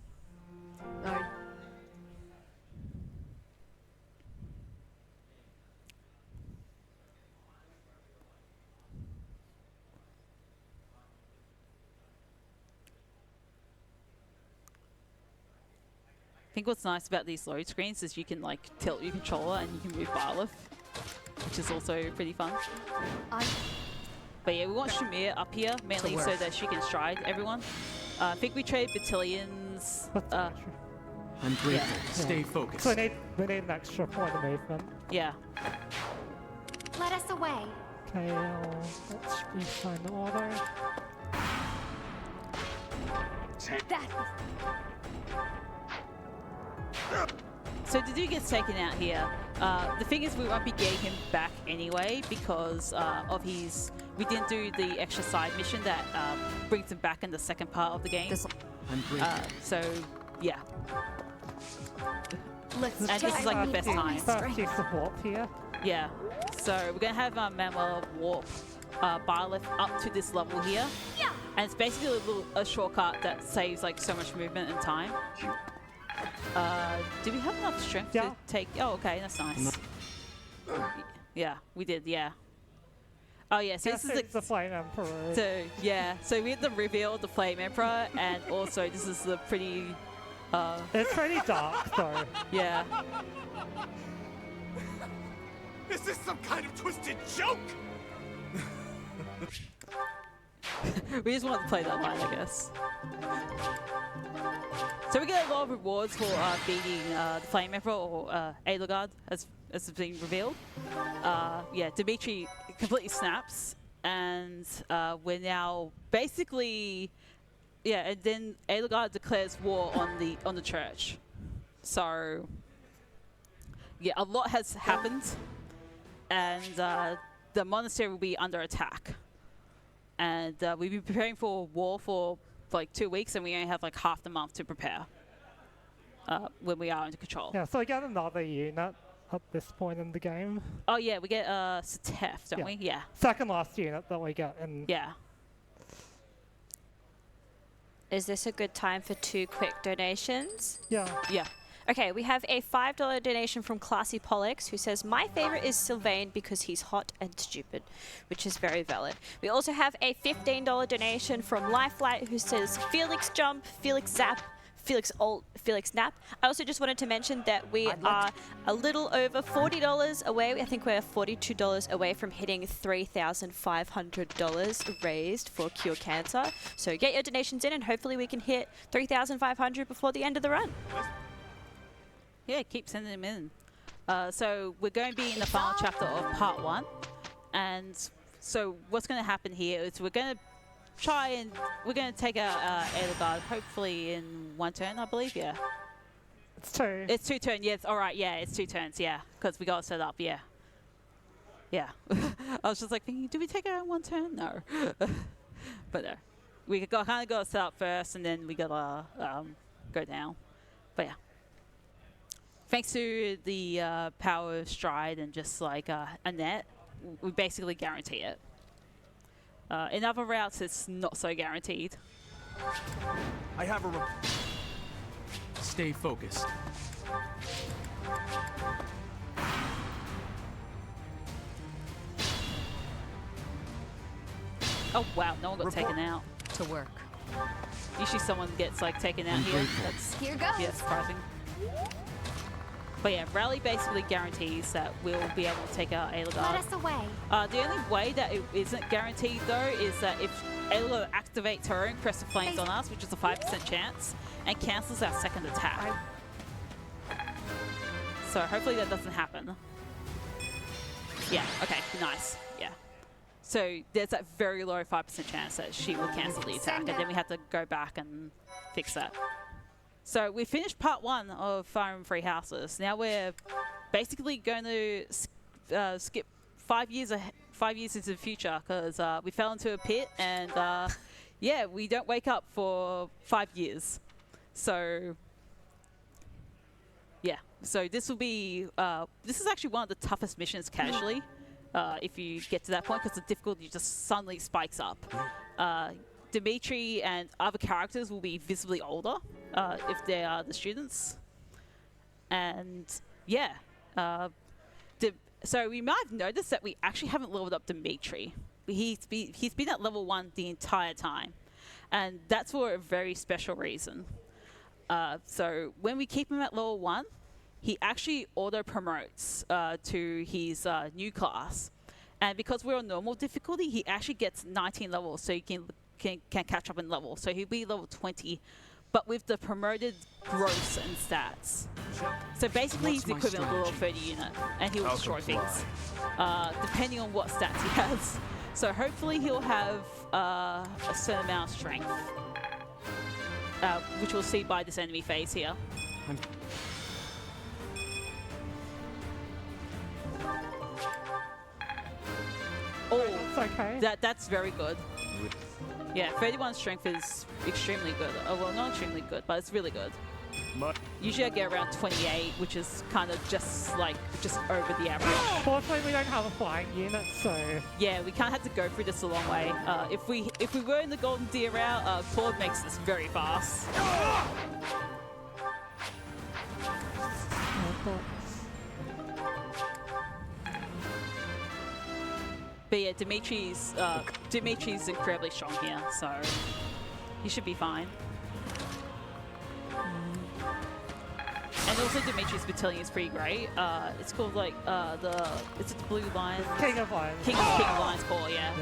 Speaker 2: I think what's nice about these load screens is you can like tilt your controller and you can move Byleth, which is also pretty fun. But yeah, we want Shamir up here mainly so that she can stride everyone. I think we trade battalions.
Speaker 1: What's the extra?
Speaker 5: I'm grateful.
Speaker 1: Yeah.
Speaker 5: Stay focused.
Speaker 1: So we need an extra point of movement.
Speaker 2: Yeah.
Speaker 3: Let us away.
Speaker 1: Okay, let's refine the order.
Speaker 3: That
Speaker 2: So the dude gets taken out here. The thing is, we won't be getting him back anyway because of his. We didn't do the extra side mission that brings him back in the second part of the game.
Speaker 5: I'm grateful.
Speaker 2: So yeah,
Speaker 3: let's
Speaker 2: and this is like the best time.
Speaker 1: First use of warp here.
Speaker 2: Yeah. So we're gonna have Manuel warp bar lift up to this level here, and it's basically a shortcut that saves like so much movement and time. Do we have enough strength to take? Oh, okay, that's nice. Yeah, we did. Yeah. Oh yeah, so this is
Speaker 1: the Flame Emperor.
Speaker 2: So yeah, so we had the reveal of the Flame Emperor, and also this is the pretty.
Speaker 1: It's pretty dark though.
Speaker 2: Yeah.
Speaker 5: Is this some kind of twisted joke?
Speaker 2: We just wanted to play that line, I guess. So we get a lot of rewards for beating the Flame Emperor or Edelgard, as has been revealed. Yeah, Dimitri completely snaps, and we're now basically, yeah, and then Edelgard declares war on the church. So yeah, a lot has happened, and the monastery will be under attack. And we've been preparing for war for like 2 weeks, and we only have like half the month to prepare when we are under control.
Speaker 1: Yeah, so we get another unit at this point in the game.
Speaker 2: Oh yeah, we get Satef, don't we? Yeah.
Speaker 1: Second last unit that we get in.
Speaker 2: Yeah.
Speaker 6: Is this a good time for 2 quick donations?
Speaker 1: Yeah.
Speaker 2: Yeah.
Speaker 6: Okay, we have a $5 donation from Classy Pollux, who says, my favorite is Sylvain because he's hot and stupid, which is very valid. We also have a $15 donation from Lifelight, who says, Felix Jump, Felix Zap, Felix Alt, Felix Nap. I also just wanted to mention that we are a little over $40 away. I think we're $42 away from hitting $3,500 raised for Cure Cancer. So get your donations in, and hopefully we can hit $3,500 before the end of the run.
Speaker 2: Yeah, keep sending them in. So we're going to be in the final chapter of part 1. And so what's going to happen here is we're going to take out Edelgard, hopefully in 1 turn, I believe, yeah.
Speaker 1: It's 2.
Speaker 2: It's 2 turns, yes, alright, yeah, it's 2 turns, yeah. Because we got it set up, yeah. Yeah. I was just like thinking, do we take it out in 1 turn? No. But no. We kind of got it set up first, and then we got to go down. But yeah. Thanks to the power of Stride and just like Annette, we basically guarantee it. In other routes, it's not so guaranteed.
Speaker 5: I have a. Stay focused.
Speaker 2: Oh wow, no one got taken out.
Speaker 3: to work.
Speaker 2: Usually someone gets like taken out here. That's
Speaker 3: Here goes.
Speaker 2: surprising. But yeah, Rally basically guarantees that we'll be able to take out
Speaker 3: Let
Speaker 2: Edelgard.
Speaker 3: us away.
Speaker 2: The only way that it isn't guaranteed though is that if Edelgard activates her own Crest of Flames on us, which is a 5% chance, and cancels our second attack. So hopefully that doesn't happen. Yeah, okay, nice, yeah. So there's that very low 5% chance that she will cancel the attack, and then we have to go back and fix that. So we finished part 1 of Fire and Free Houses. Now we're basically going to skip 5 years into the future, because we fell into a pit, and yeah, we don't wake up for 5 years. So yeah, so this will be this is actually one of the toughest missions casually, if you get to that point, because the difficulty just suddenly spikes up. Dimitri and other characters will be visibly older if they are the students. And yeah, so we might have noticed that we actually haven't leveled up Dimitri. He's been at level 1 the entire time, and that's for a very special reason. So when we keep him at level 1, he actually auto-promotes to his new class. And because we're on normal difficulty, he actually gets 19 levels, so he can catch up in level. So he'll be level 20, but with the promoted growths and stats. So basically he's the equivalent of a level 30 unit, and he'll destroy things, depending on what stats he has. So hopefully he'll have a certain amount of strength. which we'll see by this enemy phase here.
Speaker 5: I'm
Speaker 2: Oh,
Speaker 1: It's okay.
Speaker 2: that's very good. Yeah, 31 strength is extremely good. Oh, well, not extremely good, but it's really good. Usually I get around 28, which is kind of just over the average.
Speaker 1: Fortunately, we don't have a flying unit, so
Speaker 2: Yeah, we kind of have to go through this a long way. If we were in the Golden Deer route, Claude makes this very fast. But yeah, Dimitri's incredibly strong here, so he should be fine. And also Dimitri's battalion is pretty great. It's called like it's the Blue Lions.
Speaker 1: King of Lions.
Speaker 2: King of Lions Corps, yeah.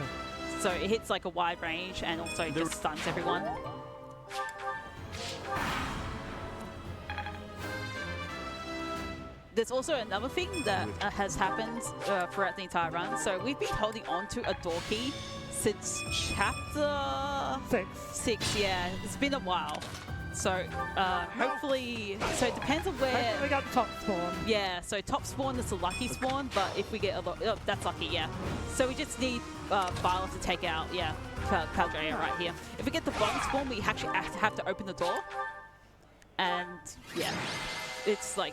Speaker 2: So it hits like a wide range and also just stuns everyone. There's also another thing that has happened throughout the entire run. So we've been holding on to a door key since chapter 6. Yeah, it's been a while. So hopefully, so it depends on where.
Speaker 1: Hopefully we got the top spawn.
Speaker 2: Yeah, so top spawn is a lucky spawn, but if we get a lot, oh, that's lucky, yeah. So we just need Violet to take out, yeah, Caldrea right here. If we get the bottom spawn, we actually have to open the door, and yeah, it's like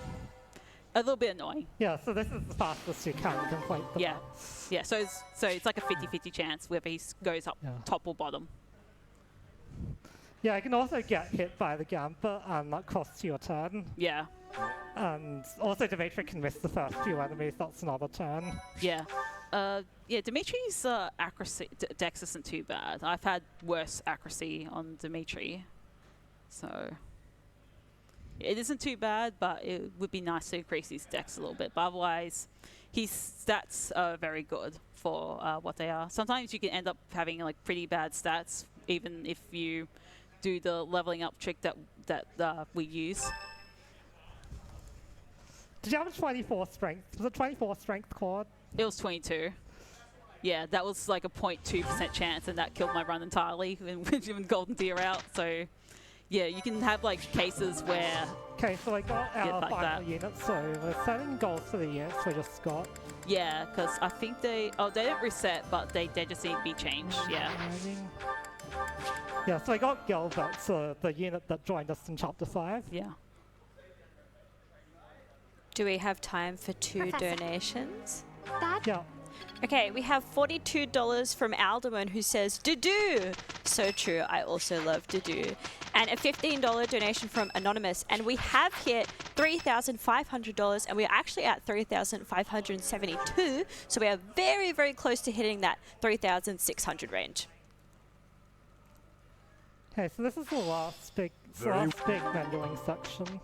Speaker 2: a little bit annoying.
Speaker 1: Yeah, so this is the fastest you can complete the
Speaker 2: Yeah,
Speaker 1: box.
Speaker 2: yeah. So it's like a 50-50 chance whether he goes up top or bottom.
Speaker 1: Yeah, you can also get hit by the Gambit and that costs you a turn.
Speaker 2: Yeah,
Speaker 1: And also Dimitri can miss the first few enemies, that's another turn.
Speaker 2: yeah. Yeah, Dimitri's accuracy dex isn't too bad. I've had worse accuracy on Dimitri, so it isn't too bad. But it would be nice to increase his dex a little bit. But otherwise, his stats are very good for what they are. Sometimes you can end up having like pretty bad stats, even if you do the leveling up trick that we use.
Speaker 1: Did you have a 24 strength? Was it 24 strength, Claude?
Speaker 2: It was 22. Yeah, that was like a 0.2% chance, and that killed my run entirely when Golden Deer out. So, yeah, you can have like cases where.
Speaker 1: Okay, so we got our
Speaker 2: like
Speaker 1: final
Speaker 2: that.
Speaker 1: units, so we're setting goals for the units we just got.
Speaker 2: Yeah, because I think they don't reset, but they just need to be changed. Yeah.
Speaker 1: Yeah, so I got Gilbert, so the unit that joined us in Chapter 5.
Speaker 2: Yeah.
Speaker 6: Do we have time for 2
Speaker 3: Professor.
Speaker 6: donations?
Speaker 1: Yeah.
Speaker 6: Okay, we have $42 from Alderman who says, "Do-do!" So true, I also love do-do. And a $15 donation from Anonymous. And we have hit $3,500 and we're actually at $3,572. So we are very, very close to hitting that $3,600 range.
Speaker 1: Okay, so this is the last big mentoring section.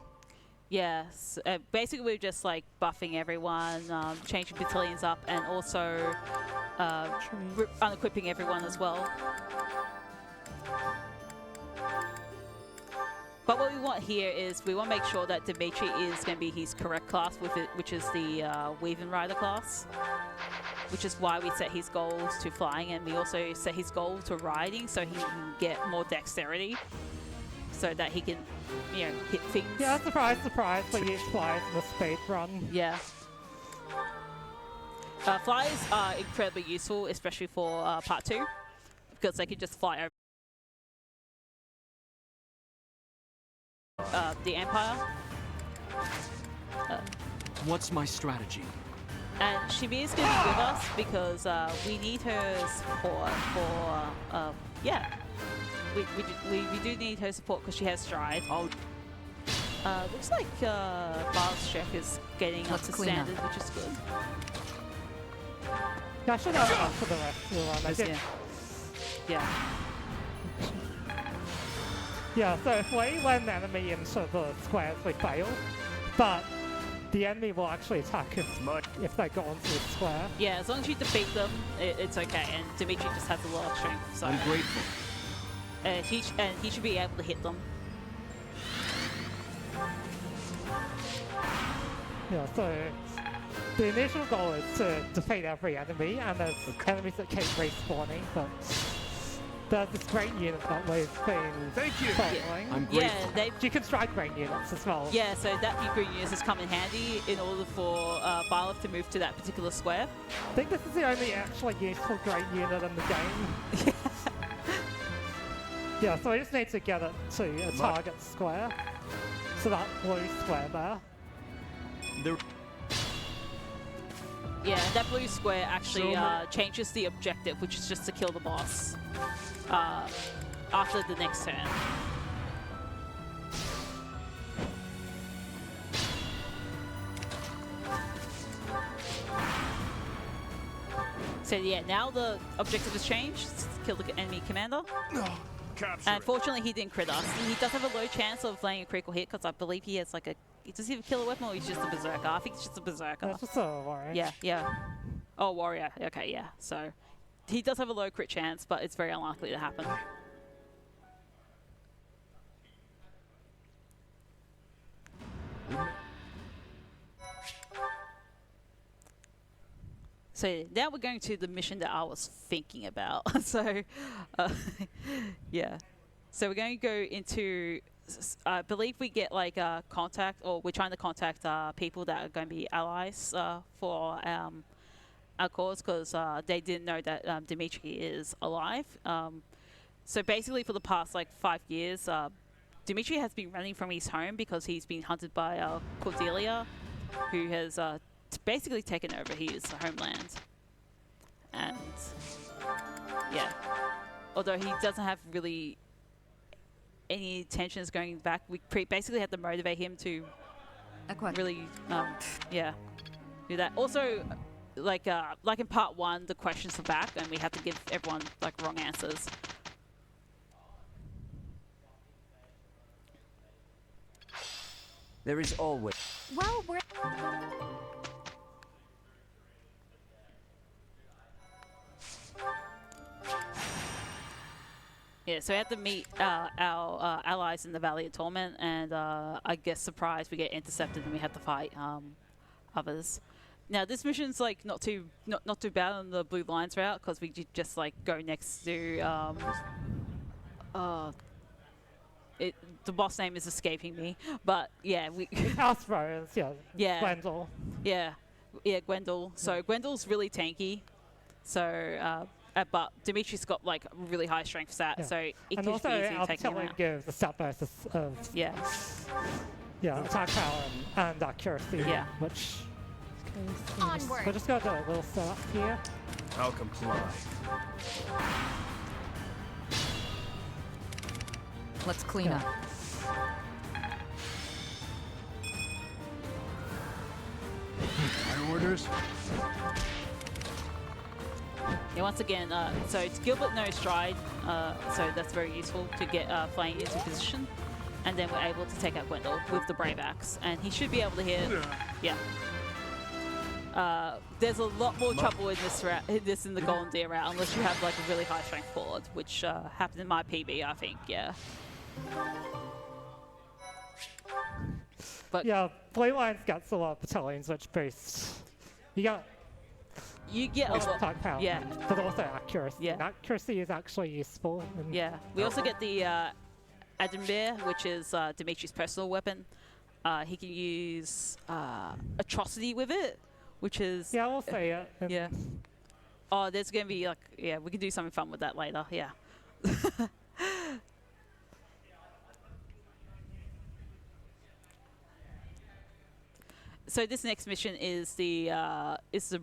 Speaker 2: Yes. Basically, we're just like buffing everyone, changing battalions up, and also unequipping everyone as well. But what we want here is we want to make sure that Dimitri is going to be his correct class with it, which is the Weaven Rider class, which is why we set his goals to flying, and we also set his goal to riding so he can get more dexterity, so that he can, you know, hit things.
Speaker 1: Yeah, surprise, surprise, we use flyers in the speed run.
Speaker 2: Yeah. Flyers are incredibly useful, especially for part 2, because they can just fly over the Empire.
Speaker 5: What's my strategy?
Speaker 2: And Shamir's going to be with us because we need her support for, yeah. We do need her support because she has stride. Looks like Bar's chef is getting up to standard, which is good.
Speaker 1: Yeah, I should have enough for the rest of the run. I did.
Speaker 2: Yeah.
Speaker 1: Yeah, so if we let an enemy into the squares, we fail. But the enemy will actually attack if they go onto the square.
Speaker 2: Yeah, as long as you defeat them, it's okay. And Dimitri just has a lot of strength, so
Speaker 5: I'm grateful.
Speaker 2: he should be able to hit them.
Speaker 1: Yeah, so the initial goal is to defeat every enemy, and there's enemies that keep respawning, but there's this great unit that we've been
Speaker 7: Thank you.
Speaker 1: following.
Speaker 5: I'm
Speaker 2: Yeah,
Speaker 5: grateful.
Speaker 2: they.
Speaker 1: You can strike great units as well.
Speaker 2: Yeah, so that green units has come in handy in order for Byleth to move to that particular square.
Speaker 1: I think this is the only actually useful great unit in the game. Yeah, so we just need to get it to a target square. So that blue square there.
Speaker 5: There.
Speaker 2: Yeah, and that blue square actually changes the objective, which is just to kill the boss after the next turn. So yeah, now the objective has changed. It's to kill the enemy commander.
Speaker 7: Capture
Speaker 2: And
Speaker 7: it.
Speaker 2: fortunately, he didn't crit us. He does have a low chance of laying a critical hit because I believe he has like a. Does he have a killer weapon or he's just a berserker? I think he's just a berserker.
Speaker 1: That's just a worry.
Speaker 2: Yeah, yeah. Oh, warrior. Okay, yeah. So he does have a low crit chance, but it's very unlikely to happen. So now we're going to the mission that I was thinking about. So, yeah. So we're going to go into, I believe we get like a contact, or we're trying to contact people that are going to be allies for our cause, because they didn't know that Dimitri is alive. So basically for the past like 5 years, Dimitri has been running from his home because he's been hunted by Cordelia, who has basically taken over his homeland. And yeah, although he doesn't have really any intentions going back, we basically had to motivate him to really, yeah, do that. Also, like in part 1, the questions are back, and we have to give everyone like wrong answers.
Speaker 8: There is always.
Speaker 3: Well, we're...
Speaker 2: Yeah, so we have to meet our allies in the Valley of Torment, and I guess surprise, we get intercepted and we have to fight others. Now this mission's like not too bad on the Blue Lines route, because we just like go next to the boss name is escaping me, but yeah, we
Speaker 1: House Rose, yeah.
Speaker 2: Yeah.
Speaker 1: Gwendol.
Speaker 2: yeah Gwendol. So Gwendol's really tanky, so but Dimitri's got like really high strength stat,
Speaker 1: Yeah.
Speaker 2: so it
Speaker 1: And
Speaker 2: can
Speaker 1: also,
Speaker 2: be easy to take him
Speaker 1: Artillery
Speaker 2: out.
Speaker 1: gives the stat bonus of
Speaker 2: Yeah,
Speaker 1: attack power and accuracy,
Speaker 2: Yeah.
Speaker 1: which.
Speaker 3: Onward.
Speaker 1: We're just gonna do a little setup here.
Speaker 7: I'll comply.
Speaker 9: Let's clean
Speaker 1: Yeah.
Speaker 9: up.
Speaker 7: My orders.
Speaker 2: yeah. Once again, so it's Gilbert no stride, so that's very useful to get flying into position, and then we're able to take out Gwendol with the Brave Axe, and he should be able to hit. Yeah. There's a lot more trouble in this in the Golden Deer route, unless you have like a really high strength forward, which happened in my PB, I think. Yeah. But
Speaker 1: Yeah, Blue Lines gets a lot of battalions which boost. You get
Speaker 2: you get a lot.
Speaker 1: attack power,
Speaker 2: Yeah.
Speaker 1: but also accuracy.
Speaker 2: Yeah.
Speaker 1: And accuracy is actually useful. And
Speaker 2: Yeah. We also get the Adam Bear, which is Dimitri's personal weapon. He can use Atrocity with it, which is
Speaker 1: Yeah, we'll see it. And
Speaker 2: yeah. Oh, there's gonna be like we can do something fun with that later. Yeah. So this next mission is the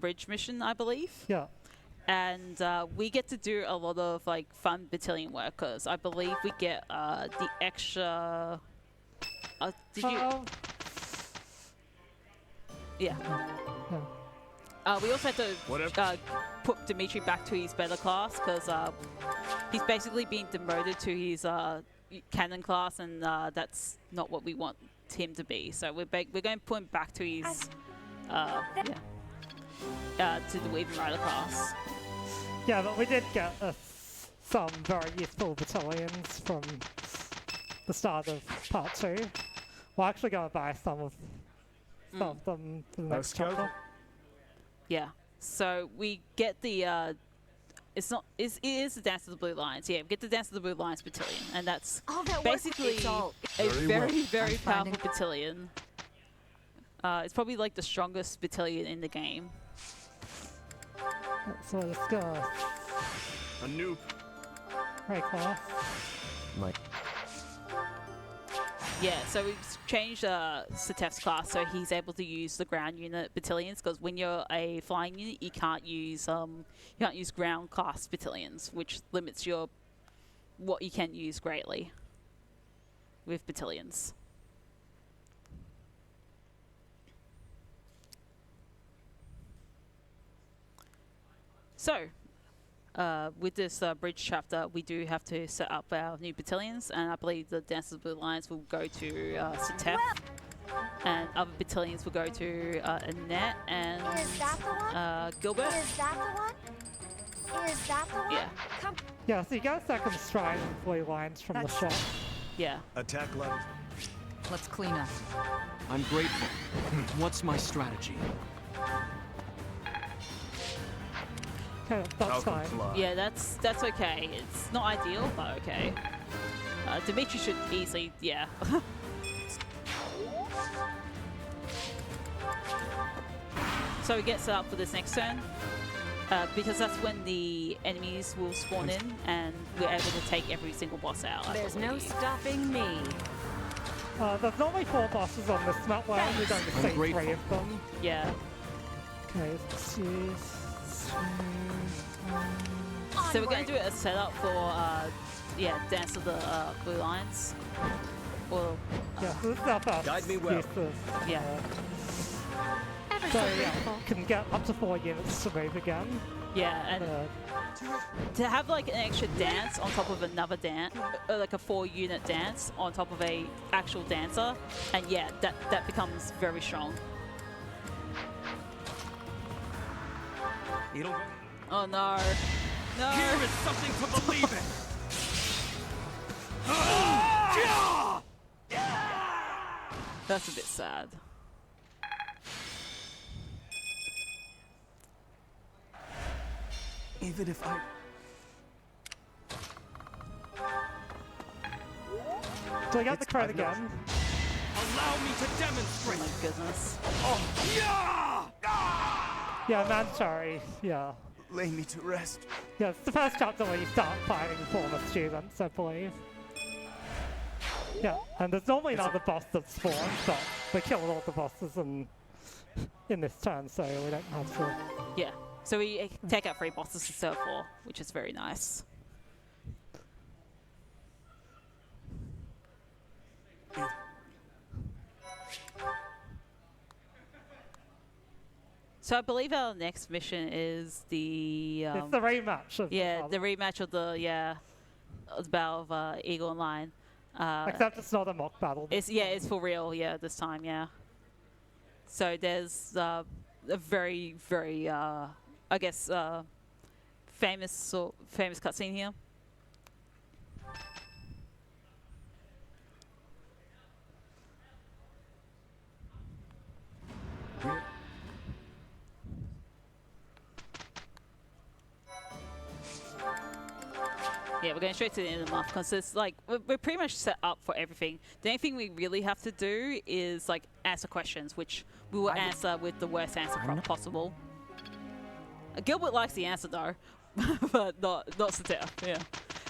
Speaker 2: bridge mission, I believe,
Speaker 1: Yeah.
Speaker 2: and we get to do a lot of like fun battalion work, because I believe we get the extra. Did you? Yeah.
Speaker 1: Yeah.
Speaker 2: We also have to
Speaker 7: Whatever.
Speaker 2: put Dimitri back to his better class, because he's basically been demoted to his cannon class, and that's not what we want him to be. So we're going to put him back to his to the Weaving Rider class.
Speaker 1: Yeah, but we did get some very useful battalions from the start of part 2. We're actually going to buy some of them for the next
Speaker 7: Scout.
Speaker 1: chapter.
Speaker 2: Yeah. So we get the it's not. It is the Dance of the Blue Lions. Yeah, get the Dance of the Blue Lions battalion, and that's
Speaker 3: All that work,
Speaker 2: basically
Speaker 3: it's all-
Speaker 2: a
Speaker 7: Very
Speaker 2: very,
Speaker 7: well.
Speaker 2: very
Speaker 3: I'm
Speaker 2: powerful
Speaker 3: finding-
Speaker 2: battalion. It's probably like the strongest battalion in the game.
Speaker 1: So let's go.
Speaker 5: A new
Speaker 1: Very close.
Speaker 2: Yeah, so we've changed Satef's class so he's able to use the ground unit battalions because when you're a flying unit, you can't use ground class battalions, which limits your what you can use greatly with battalions. So, with this bridge chapter, we do have to set up our new battalions, and I believe the Dance of the Blue Lions will go to Satef, and other battalions will go to Annette and
Speaker 3: Is that the one?
Speaker 2: Gilbert.
Speaker 3: Is that the one? Is that the one?
Speaker 2: Yeah.
Speaker 3: Come.
Speaker 1: Yeah, so you get a second stride of blue lines from the shot.
Speaker 2: Yeah.
Speaker 7: Attack level.
Speaker 8: Let's clean up.
Speaker 5: I'm grateful. What's my strategy?
Speaker 1: Okay, that's
Speaker 7: Falcon
Speaker 1: fine.
Speaker 7: fly.
Speaker 2: Yeah, that's okay. It's not ideal, but okay. Dimitri should easily, yeah. So we get set up for this next turn. Because that's when the enemies will spawn in and we're able to take every single boss out. I
Speaker 8: There's no
Speaker 2: believe.
Speaker 8: stopping me.
Speaker 1: There's normally 4 bosses on this map level. We're going to
Speaker 5: I'm
Speaker 1: see 3
Speaker 5: grateful.
Speaker 1: of them.
Speaker 2: Yeah.
Speaker 1: Okay, let's see.
Speaker 2: So we're going to do a setup for, yeah, Dance of the Blue Lions. Or,
Speaker 1: Yeah, so this is our first
Speaker 5: Guide me well.
Speaker 1: use of,
Speaker 2: yeah.
Speaker 3: Ever
Speaker 1: so
Speaker 3: so
Speaker 1: yeah,
Speaker 3: grateful.
Speaker 1: can get up to 4 units to move again.
Speaker 2: Yeah, and to have like an extra dance on top of another dance, like a 4-unit dance on top of a actual dancer, and yeah, that becomes very strong.
Speaker 4: It'll.
Speaker 2: Oh no, no!
Speaker 5: Here is something to believe in.
Speaker 2: That's a bit sad.
Speaker 4: Even if I.
Speaker 1: So we got the crit
Speaker 7: I've not-
Speaker 1: again.
Speaker 5: Allow me to
Speaker 2: Oh
Speaker 5: demonstrate.
Speaker 2: my goodness.
Speaker 1: Yeah, man, sorry. Yeah.
Speaker 7: Lay me to rest.
Speaker 1: Yeah, it's the first chapter where you start fighting former students, I believe. Yeah, and there's normally another boss that spawns, but we killed all the bosses in this turn, so we don't have to.
Speaker 2: Yeah. So we take out 3 bosses instead of 4, which is very nice. So I believe our next mission is the
Speaker 1: It's the rematch of
Speaker 2: yeah, the rematch of the Battle of Eagle and Lion.
Speaker 1: except it's not a mock battle.
Speaker 2: It's for real, yeah, this time, yeah. So there's a very, very, I guess, famous cutscene here. Yeah, we're going straight to the end of the month because it's like we're pretty much set up for everything. The only thing we really have to do is like answer questions, which we will answer with the worst answer possible. Gilbert likes the answer though, but not Satef. Yeah.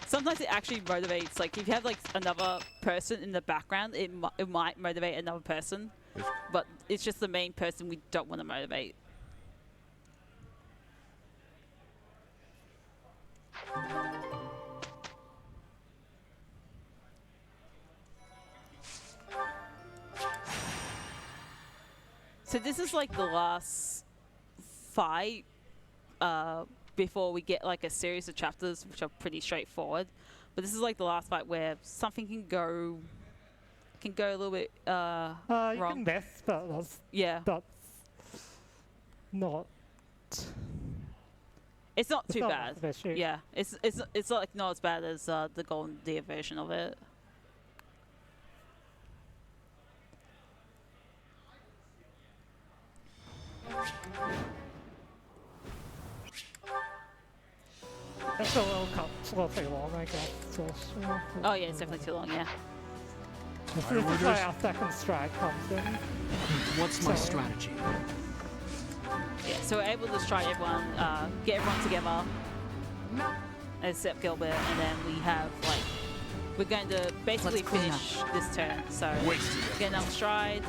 Speaker 2: Sometimes it actually motivates. Like if you have like another person in the background, it might motivate another person, but it's just the main person we don't want to motivate. So this is like the last fight before we get like a series of chapters, which are pretty straightforward. But this is like the last fight where something can go a little bit
Speaker 1: You
Speaker 2: wrong.
Speaker 1: can miss, but
Speaker 2: Yeah,
Speaker 1: that's not.
Speaker 2: it's not
Speaker 1: It's
Speaker 2: too
Speaker 1: not
Speaker 2: bad.
Speaker 1: an issue.
Speaker 2: Yeah, it's like not as bad as the Golden Deer version of it.
Speaker 1: It's a little too long, I guess. So sure.
Speaker 2: Oh yeah, it's definitely too long. Yeah.
Speaker 1: This is where our second strike comes in.
Speaker 5: What's my
Speaker 1: Sorry.
Speaker 5: strategy?
Speaker 2: Yeah. So we're able to strike everyone, get everyone together, except Gilbert, and then we have like we're going to basically
Speaker 8: Let's clean
Speaker 2: finish this turn. So
Speaker 7: Wasted.
Speaker 2: get another stride.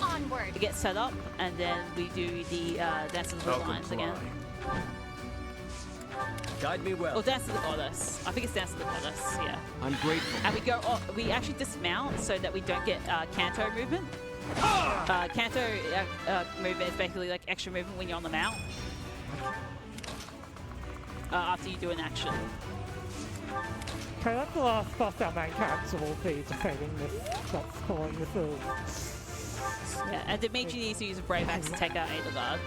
Speaker 3: Onward.
Speaker 2: It gets set up, and then we do the Dance of the
Speaker 7: I'll
Speaker 2: Lines again.
Speaker 7: comply.
Speaker 9: Guide me well.
Speaker 2: Or Dance of the Goddess. I think it's Dance of the Goddess, yeah.
Speaker 5: I'm grateful.
Speaker 2: And we go, we actually dismount so that we don't get Canto movement. Canto movement is basically like extra movement when you're on the mount. After you do an action.
Speaker 1: Okay, that's the last boss our main character will be defeating this. That's calling this is.
Speaker 2: Yeah, and Dimitri needs to use a Brave Axe to take out Edelgard.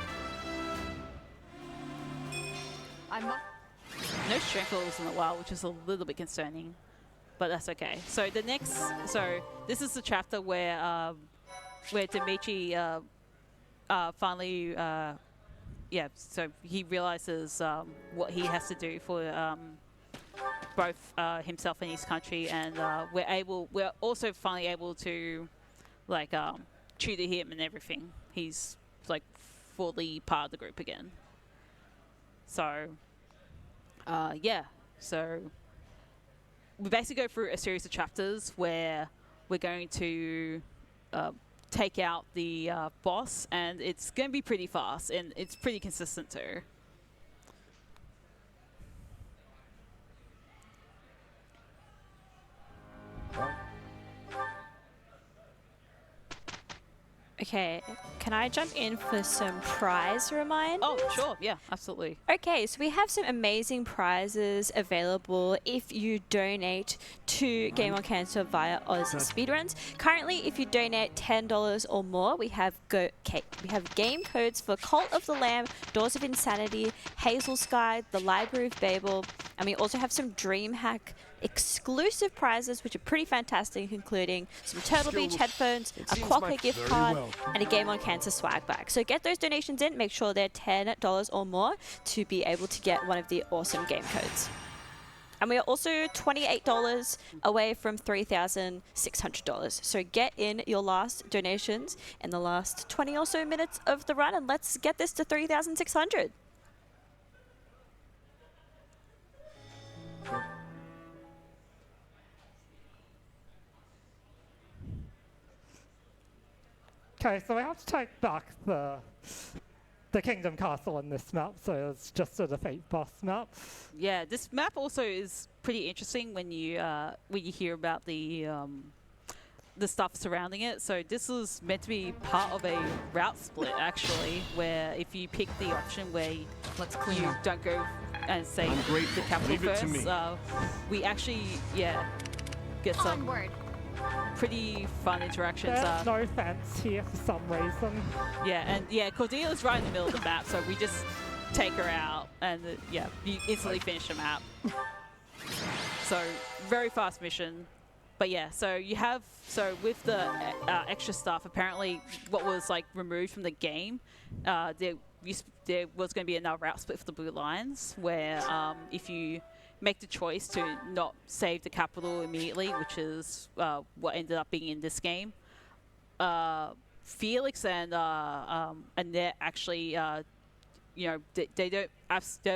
Speaker 2: No strength levels in a while, which is a little bit concerning, but that's okay. So the next, so this is the chapter where Dimitri finally, yeah, so he realizes what he has to do for both himself and his country, and we're also finally able to like tutor him and everything. He's like fully part of the group again. So. Yeah, so we basically go through a series of chapters where we're going to take out the boss, and it's going to be pretty fast, and it's pretty consistent too.
Speaker 6: Okay, can I jump in for some prize reminders?
Speaker 2: Oh, sure, yeah, absolutely.
Speaker 6: Okay, so we have some amazing prizes available if you donate to Game on Cancer via AusSpeedruns. Currently, if you donate $10 or more, we have game codes for Cult of the Lamb, Doors of Insanity, Hazel Sky, The Library of Babel, and we also have some DreamHack exclusive prizes, which are pretty fantastic, including some Turtle Beach headphones, a Quokka gift card, and a Game on Cancer swag bag. So get those donations in, make sure they're $10 or more to be able to get one of the awesome game codes. And we are also $28 away from $3,600. So get in your last donations in the last 20 or so minutes of the run, and let's get this to $3,600.
Speaker 1: Okay, so we have to take back the Kingdom Castle in this map, so it's just a defeat boss map.
Speaker 2: Yeah, this map also is pretty interesting when you hear about the stuff surrounding it. So this was meant to be part of a route split, actually, where if you pick the option where you don't go and say
Speaker 5: I'm
Speaker 2: the
Speaker 5: grateful.
Speaker 2: capital
Speaker 5: Leave it to
Speaker 2: first,
Speaker 5: me.
Speaker 2: we actually, yeah, get some
Speaker 3: Onward.
Speaker 2: pretty fun interactions.
Speaker 1: There's no fence here for some reason.
Speaker 2: Yeah, and yeah, Cordelia's right in the middle of the map, so we just take her out, and yeah, you instantly finish the map. So very fast mission, but yeah. So you have with the extra stuff. Apparently, what was like removed from the game, there was going to be another route split for the Blue Lions, where if you make the choice to not save the capital immediately, which is what ended up being in this game. Felix and Annette actually, they don't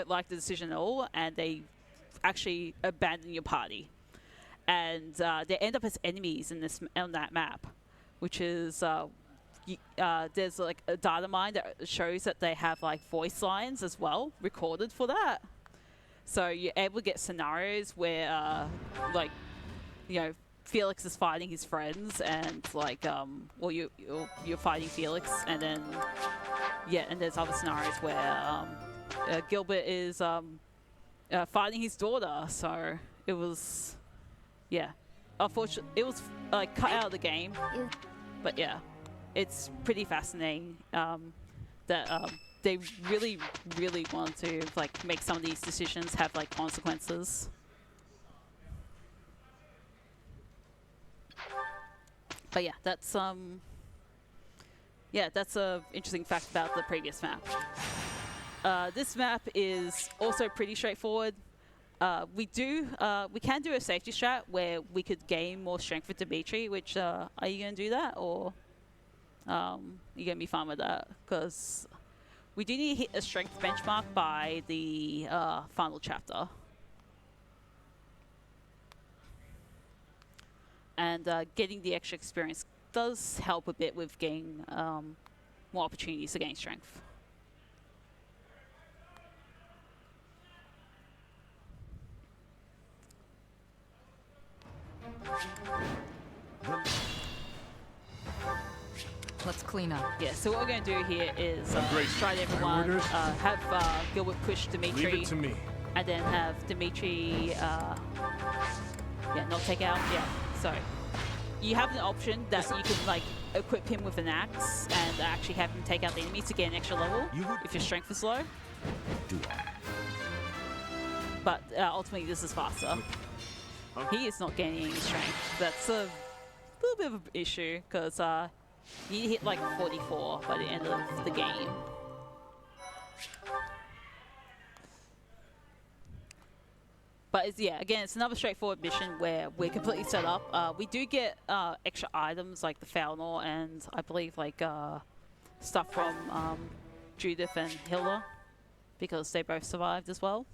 Speaker 2: like the decision at all, and they actually abandon your party, and they end up as enemies on that map, which is there's like a data mine that shows that they have like voice lines as well recorded for that. So you're able to get scenarios where, Felix is fighting his friends, and you're fighting Felix, and then and there's other scenarios where Gilbert is fighting his daughter. So it was, unfortunately, it was like cut out of the game, but yeah, it's pretty fascinating that. They really, really want to like make some of these decisions have like consequences. But yeah, that's a interesting fact about the previous map. This map is also pretty straightforward. We can do a safety strat where we could gain more strength with Dimitri, which, are you going to do that, or you're going to be fine with that? Because we do need to hit a strength benchmark by the final chapter. And getting the extra experience does help a bit with getting more opportunities to gain strength.
Speaker 8: Let's clean up.
Speaker 2: Yeah, so what we're going to do here is
Speaker 7: Ungrateful.
Speaker 2: try everyone,
Speaker 7: orders.
Speaker 2: have Gilbert push Dimitri,
Speaker 7: Leave it to me.
Speaker 2: and then have Dimitri, not take out. Yeah, so you have an option that you can like equip him with an axe and actually have him take out the enemies to get an extra level if your strength is low. But ultimately, this is faster. He is not gaining any strength. That's a little bit of an issue because he hit like 44 by the end of the game. But it's, yeah, again, it's another straightforward mission where we're completely set up. We do get extra items like the Falnor and I believe like stuff from Judith and Hilda because they both survived as well.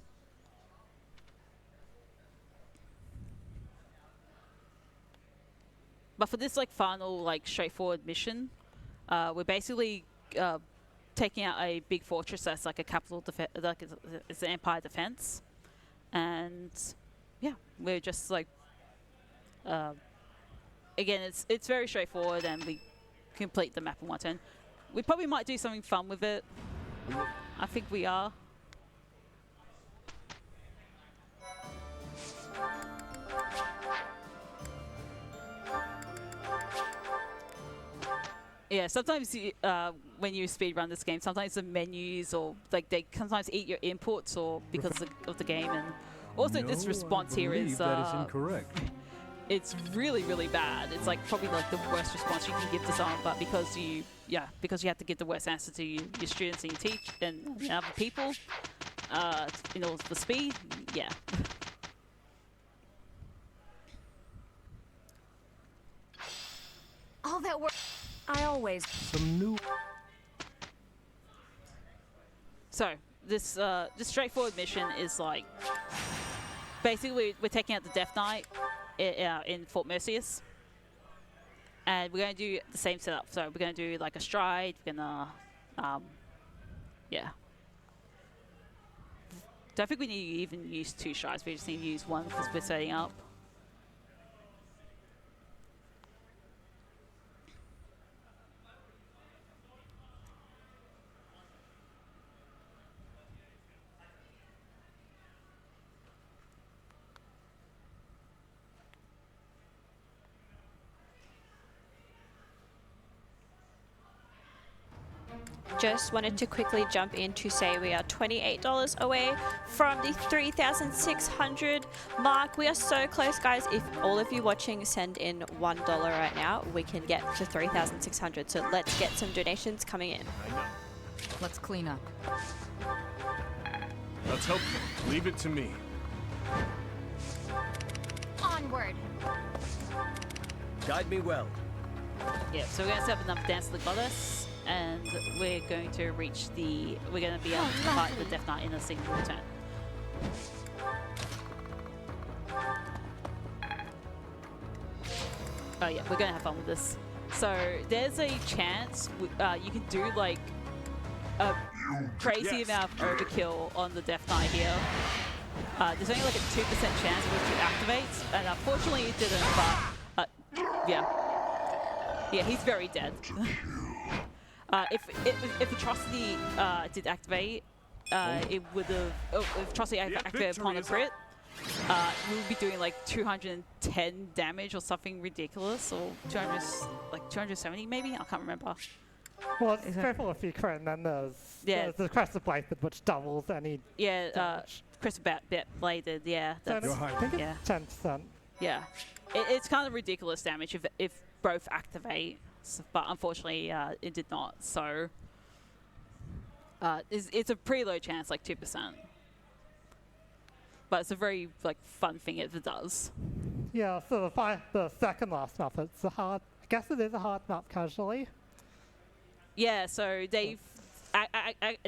Speaker 2: But for this like final like straightforward mission, we're basically taking out a big fortress that's like a capital defense, like it's an empire defense, and yeah, we're just like again, it's very straightforward, and we complete the map in one turn. We probably might do something fun with it. I think we are. Yeah, sometimes you, when you speedrun this game, sometimes the menus or like they sometimes eat your inputs or because of the game, and also this response here is
Speaker 10: that is incorrect.
Speaker 2: It's really really bad. It's like probably like the worst response you can give to someone, but because you have to give the worst answer to your students and your teach and other people in order for speed, yeah.
Speaker 8: All that work. I always.
Speaker 10: Some new.
Speaker 2: So this straightforward mission is like basically we're taking out the Death Knight in Fort Merceus, and we're going to do the same setup. So we're going to do like a stride. We're gonna yeah. Don't think we need to even use 2 strides. We just need to use 1 because we're setting up.
Speaker 6: Just wanted to quickly jump in to say we are $28 away from the 3,600 mark. We are so close, guys. If all of you watching send in $1 right now, we can get to 3,600. So let's get some donations coming in.
Speaker 8: Let's clean up.
Speaker 7: Let's hope. Leave it to me.
Speaker 3: Onward.
Speaker 9: Guide me well.
Speaker 2: Yeah, so we're going to set up another Dance of the Goddess, and we're going to reach the... We're going to be able to fight the Death Knight in a single turn. Oh yeah, we're going to have fun with this. So there's a chance you can do like a crazy amount of overkill on the Death Knight here. There's only like a 2% chance of which it activates, and unfortunately it didn't, but yeah. Yeah, he's very dead. If Atrocity did activate, it would have. Oh, if Atrocity activated upon a crit, we would be doing like 210 damage or something ridiculous, or 270 maybe. I can't remember.
Speaker 1: Well, it's careful if you crit, and then there's the Crested Bladed, which doubles any damage.
Speaker 2: Crested Bladed, yeah. That's,
Speaker 1: so I think it's 10%.
Speaker 2: Yeah. It's kind of ridiculous damage if both activate, but unfortunately it did not, so... It's a pretty low chance, like 2%. But it's a very like fun thing it does.
Speaker 1: Yeah, so the second last map, it's a hard. I guess it is a hard map casually.
Speaker 2: Yeah, so they've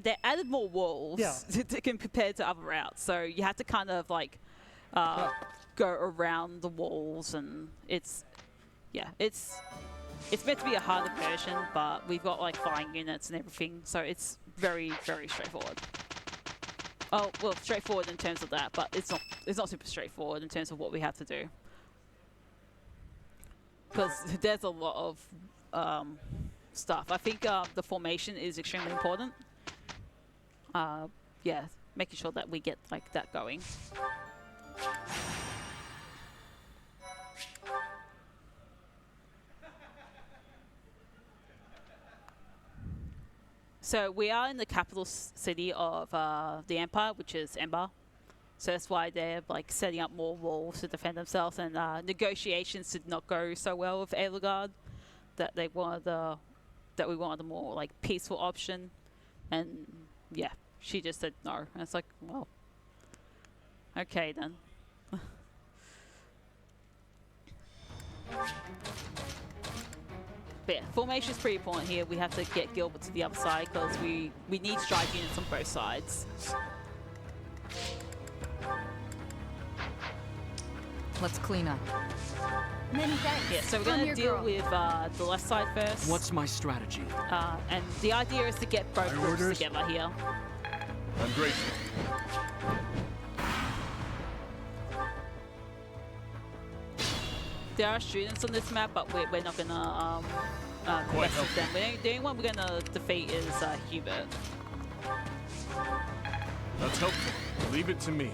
Speaker 2: they added more walls compared to other routes. So you have to kind of like go around the walls, and it's meant to be a harder version, but we've got like flying units and everything, so it's very straightforward. Oh well, straightforward in terms of that, but it's not super straightforward in terms of what we have to do, because there's a lot of stuff. I think the formation is extremely important. Yeah, making sure that we get like that going. So we are in the capital city of the Empire, which is Ember. So that's why they're like setting up more walls to defend themselves, and negotiations did not go so well with Edelgard. That we wanted a more like peaceful option, and yeah, she just said no. And it's like, well, okay then. But yeah, formation is pretty important here. We have to get Gilbert to the other side because we need strike units on both sides.
Speaker 8: Let's clean up.
Speaker 3: Many thanks.
Speaker 2: Yeah, so we're going to deal with the left side first.
Speaker 5: What's my strategy?
Speaker 2: And the idea is to get both groups together here.
Speaker 7: I'm grateful.
Speaker 2: There are students on this map, but we're not going to mess with them. The only one we're going to defeat is Hubert.
Speaker 7: That's helpful. Leave it to me.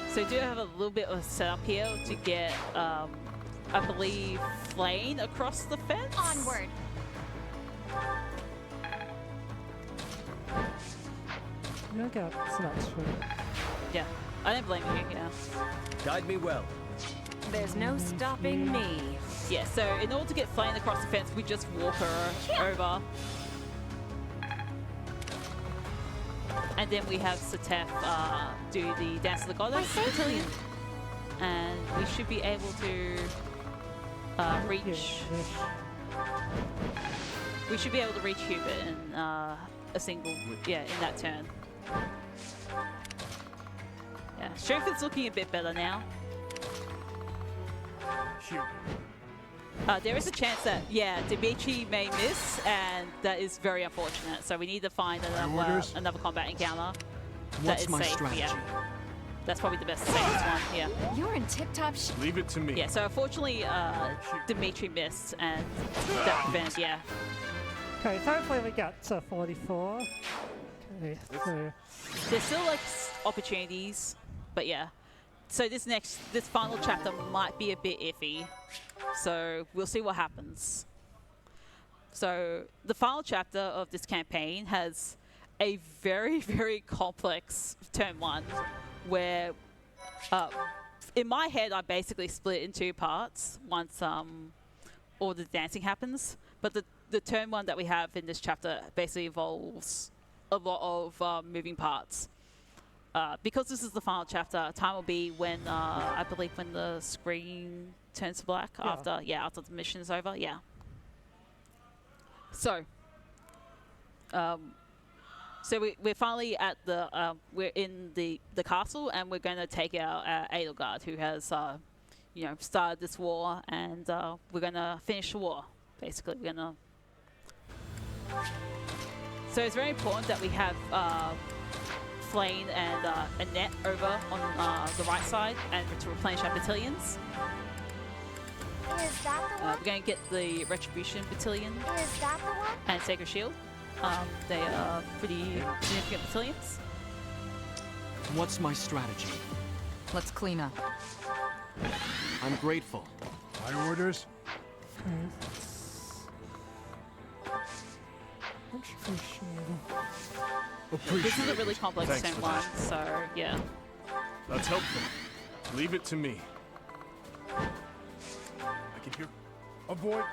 Speaker 2: So we do have a little bit of a setup here to get, I believe, Flane across the fence.
Speaker 3: Onward.
Speaker 1: You'll get some extra.
Speaker 2: Yeah, I don't blame you, yeah.
Speaker 9: Guide me well.
Speaker 8: There's no stopping me.
Speaker 2: Yeah, so in order to get Flane across the fence, we just walk her over. And then we have Satef do the Dance of the Goddess battalion. And we should be able to reach... We should be able to reach Hubert in a single... Yeah, in that turn. Yeah, strength is looking a bit better now. There is a chance that, yeah, Dimitri may miss, and that is very unfortunate. So we need to find another combat encounter that is safe.
Speaker 5: Strategy?
Speaker 2: Yeah, that's probably the best safest one. Yeah.
Speaker 8: You're in tip-top shape.
Speaker 7: Leave it to me.
Speaker 2: Yeah. So unfortunately, Dimitri missed, and that prevents. Yeah.
Speaker 1: Okay, so hopefully we get to 44. Okay, so
Speaker 2: There's still like opportunities, but yeah. So this final chapter might be a bit iffy. So we'll see what happens. So the final chapter of this campaign has a very complex turn one, where in my head I basically split in two parts once all the dancing happens. But the turn one that we have in this chapter basically involves a lot of moving parts. Because this is the final chapter, time will be when I believe when the screen turns black after the mission is over. Yeah. So, we're finally at we're in the castle, and we're going to take out Edelgard, who has started this war, and we're going to finish the war. Basically, we're going to. So it's very important that we have Flane and Annette over on the right side, and to replenish our battalions.
Speaker 3: Is that the one?
Speaker 2: We're going to get the Retribution Battalion
Speaker 3: Is that the one?
Speaker 2: and Sacred Shield. They are pretty significant battalions.
Speaker 5: What's my strategy?
Speaker 8: Let's clean up.
Speaker 5: I'm grateful.
Speaker 7: My orders?
Speaker 2: This is a really complex
Speaker 7: Thanks
Speaker 2: turn
Speaker 7: for
Speaker 2: one,
Speaker 7: that.
Speaker 2: so yeah.
Speaker 7: That's helpful. Leave it to me. I can hear. Avoid.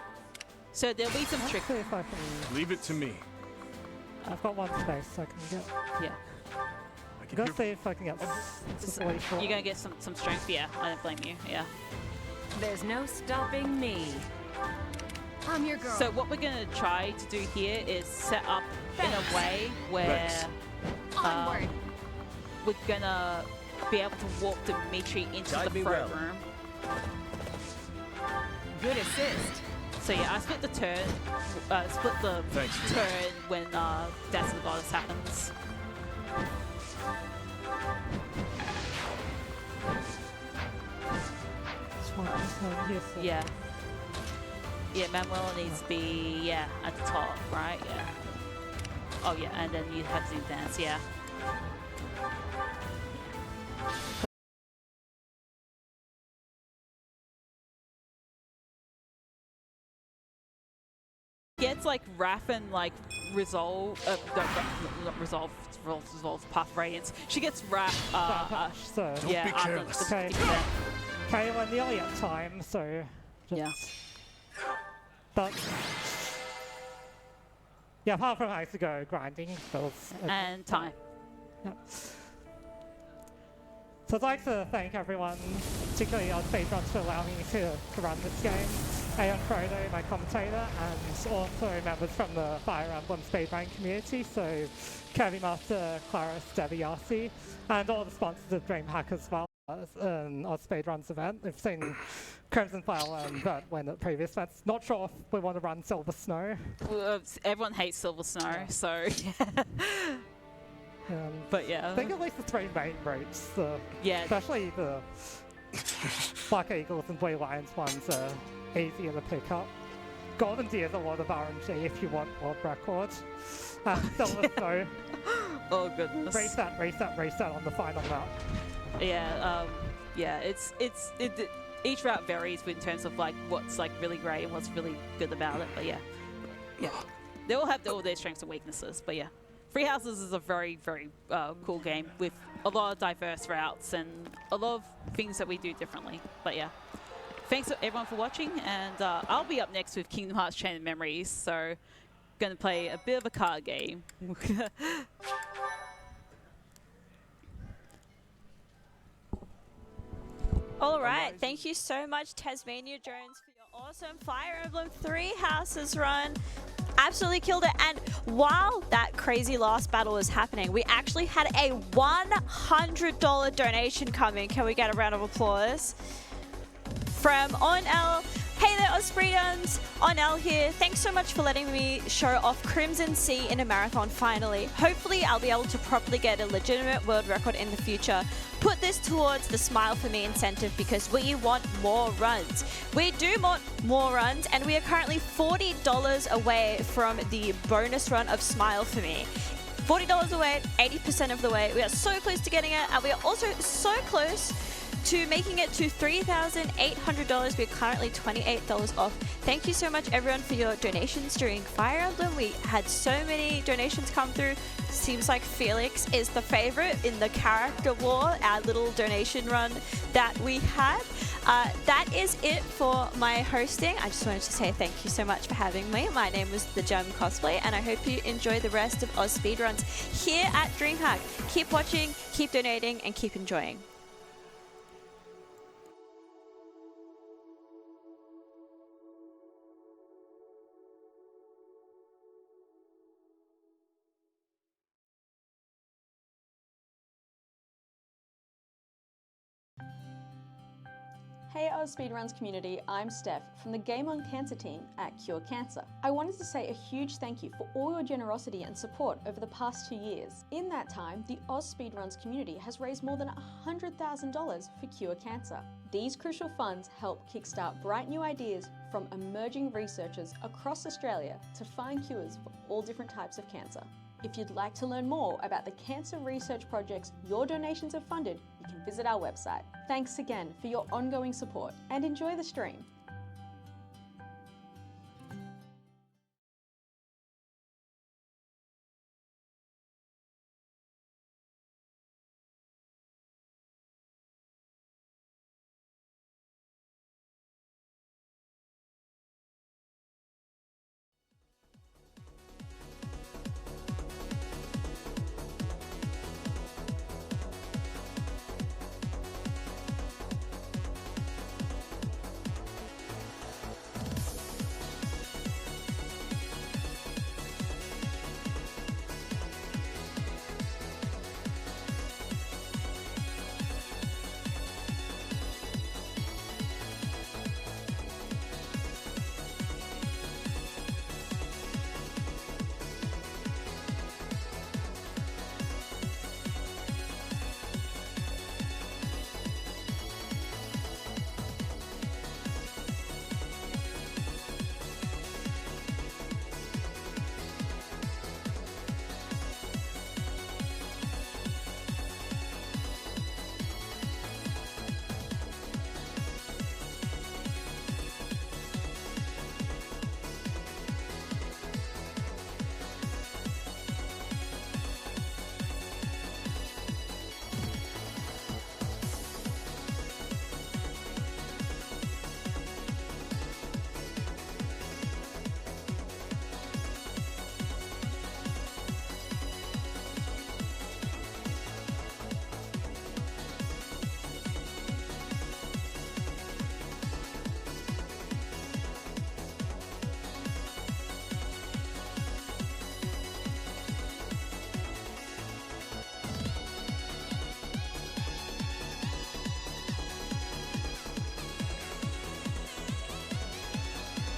Speaker 2: So there'll be some
Speaker 1: Let's
Speaker 2: trick.
Speaker 1: see if I can.
Speaker 7: Leave it to me.
Speaker 1: I've got one space so I can get.
Speaker 2: Yeah.
Speaker 7: I can
Speaker 1: Go
Speaker 7: hear
Speaker 1: see if I can get some
Speaker 2: You're gonna get some strength. Yeah, I don't blame you. Yeah.
Speaker 8: There's no stopping me. I'm your girl.
Speaker 2: So what we're gonna try to do here is set up in a way where
Speaker 8: Onward.
Speaker 2: we're gonna be able to walk Dimitri into
Speaker 9: Guide
Speaker 2: the
Speaker 9: me
Speaker 2: front
Speaker 9: well.
Speaker 2: room.
Speaker 8: Good assist.
Speaker 2: So yeah, I split the turn. Split the
Speaker 7: Thanks.
Speaker 2: turn when Dance of the Goddess happens. Yeah. Yeah, Manuel needs to be at the top, right? Yeah. Oh yeah, and then you have to do dance. Yeah. Gets like Raph and like Resolve, not Resolve, Path Radiance. She gets Raph,
Speaker 1: So
Speaker 2: yeah,
Speaker 7: be
Speaker 2: after
Speaker 7: careless.
Speaker 2: the
Speaker 1: Okay.
Speaker 2: 50%.
Speaker 1: okay, we're nearly at time, so just
Speaker 2: Yeah.
Speaker 1: But yeah, apart from I have to go grinding, feels
Speaker 2: And time.
Speaker 1: yeah. So I'd like to thank everyone, particularly AusSpeedruns, for allowing me to run this game. Aeon Frodo, my commentator, and also members from the Fire Emblem speedrun community, so Kirby Master, Claris, Debbie, Yasi, and all the sponsors of DreamHack as well. AusSpeedruns event. We've seen Crimson Flower and Bert win at previous events. Not sure if we want to run Silver Snow.
Speaker 2: Everyone hates Silver Snow, so but yeah.
Speaker 1: I think at least the three main routes,
Speaker 2: Yeah.
Speaker 1: especially the Black Eagles and Blue Lions ones are easier to pick up. Golden Deer is a lot of RNG if you want world record. Silver Snow,
Speaker 2: Oh goodness.
Speaker 1: reset on the final map.
Speaker 2: Yeah, yeah. Each route varies in terms of like what's like really great and what's really good about it. But yeah, they all have all their strengths and weaknesses. But yeah, Free Houses is a very cool game with a lot of diverse routes and a lot of things that we do differently. But yeah, thanks everyone for watching, and I'll be up next with Kingdom Hearts Chain of Memories. So, gonna play a bit of a card game.
Speaker 6: All right, thank you so much, Tasmania Jones, for your awesome Fire Emblem 3 Houses run. Absolutely killed it. And while that crazy last battle was happening, we actually had a $100 donation coming. Can we get a round of applause? From OnL. Hey there, AusSpeedruns. OnL here. Thanks so much for letting me show off Crimson Sea in a marathon finally. Hopefully, I'll be able to properly get a legitimate world record in the future. Put this towards the Smile For Me incentive because we want more runs. We do want more runs, and we are currently $40 away from the bonus run of Smile For Me. $40 away, 80% of the way. We are so close to getting it, and we are also so close to making it to $3,800. We're currently $28 off. Thank you so much everyone for your donations during Fire Emblem. We had so many donations come through. Seems like Felix is the favorite in the character war, our little donation run that we had. That is it for my hosting. I just wanted to say thank you so much for having me. My name was The Gem Cosplay, and I hope you enjoy the rest of AusSpeedruns here at DreamHack. Keep watching, keep donating, and keep enjoying.
Speaker 10: Hey AusSpeedruns community, I'm Steph from the Game on Cancer team at Cure Cancer. I wanted to say a huge thank you for all your generosity and support over the past 2 years. In that time, the AusSpeedruns community has raised more than $100,000 for Cure Cancer. These crucial funds help kickstart bright new ideas from emerging researchers across Australia to find cures for all different types of cancer. If you'd like to learn more about the cancer research projects your donations have funded, you can visit our website. Thanks again for your ongoing support and enjoy the stream.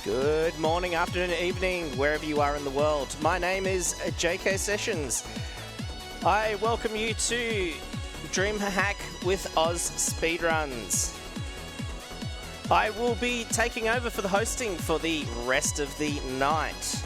Speaker 11: Good morning, afternoon, evening, wherever you are in the world. My name is JK Sessions. I welcome you to DreamHack with AusSpeedruns. I will be taking over for the hosting for the rest of the night.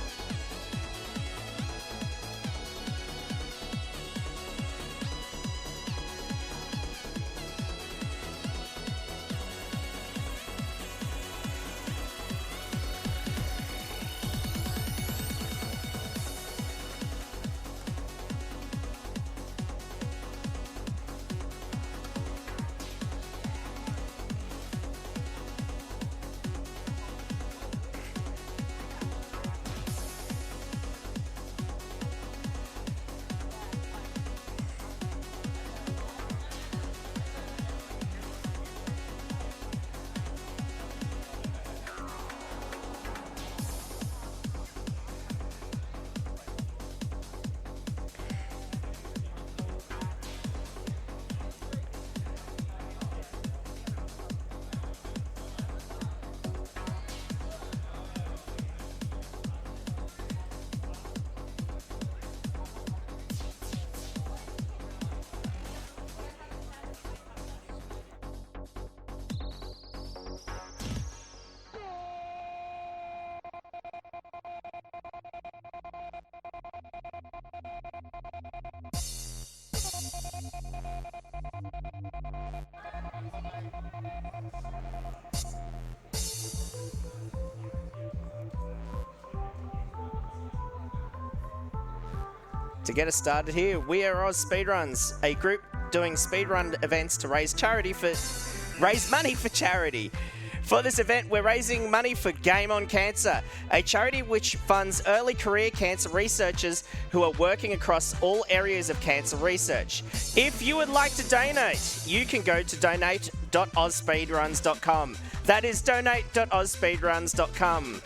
Speaker 11: To get us started here, we are AusSpeedruns, a group doing speedrun events to raise money for charity. For this event, we're raising money for Game on Cancer, a charity which funds early career cancer researchers who are working across all areas of cancer research. If you would like to donate, you can go to donate.ausspeedruns.com. That is donate.ausspeedruns.com.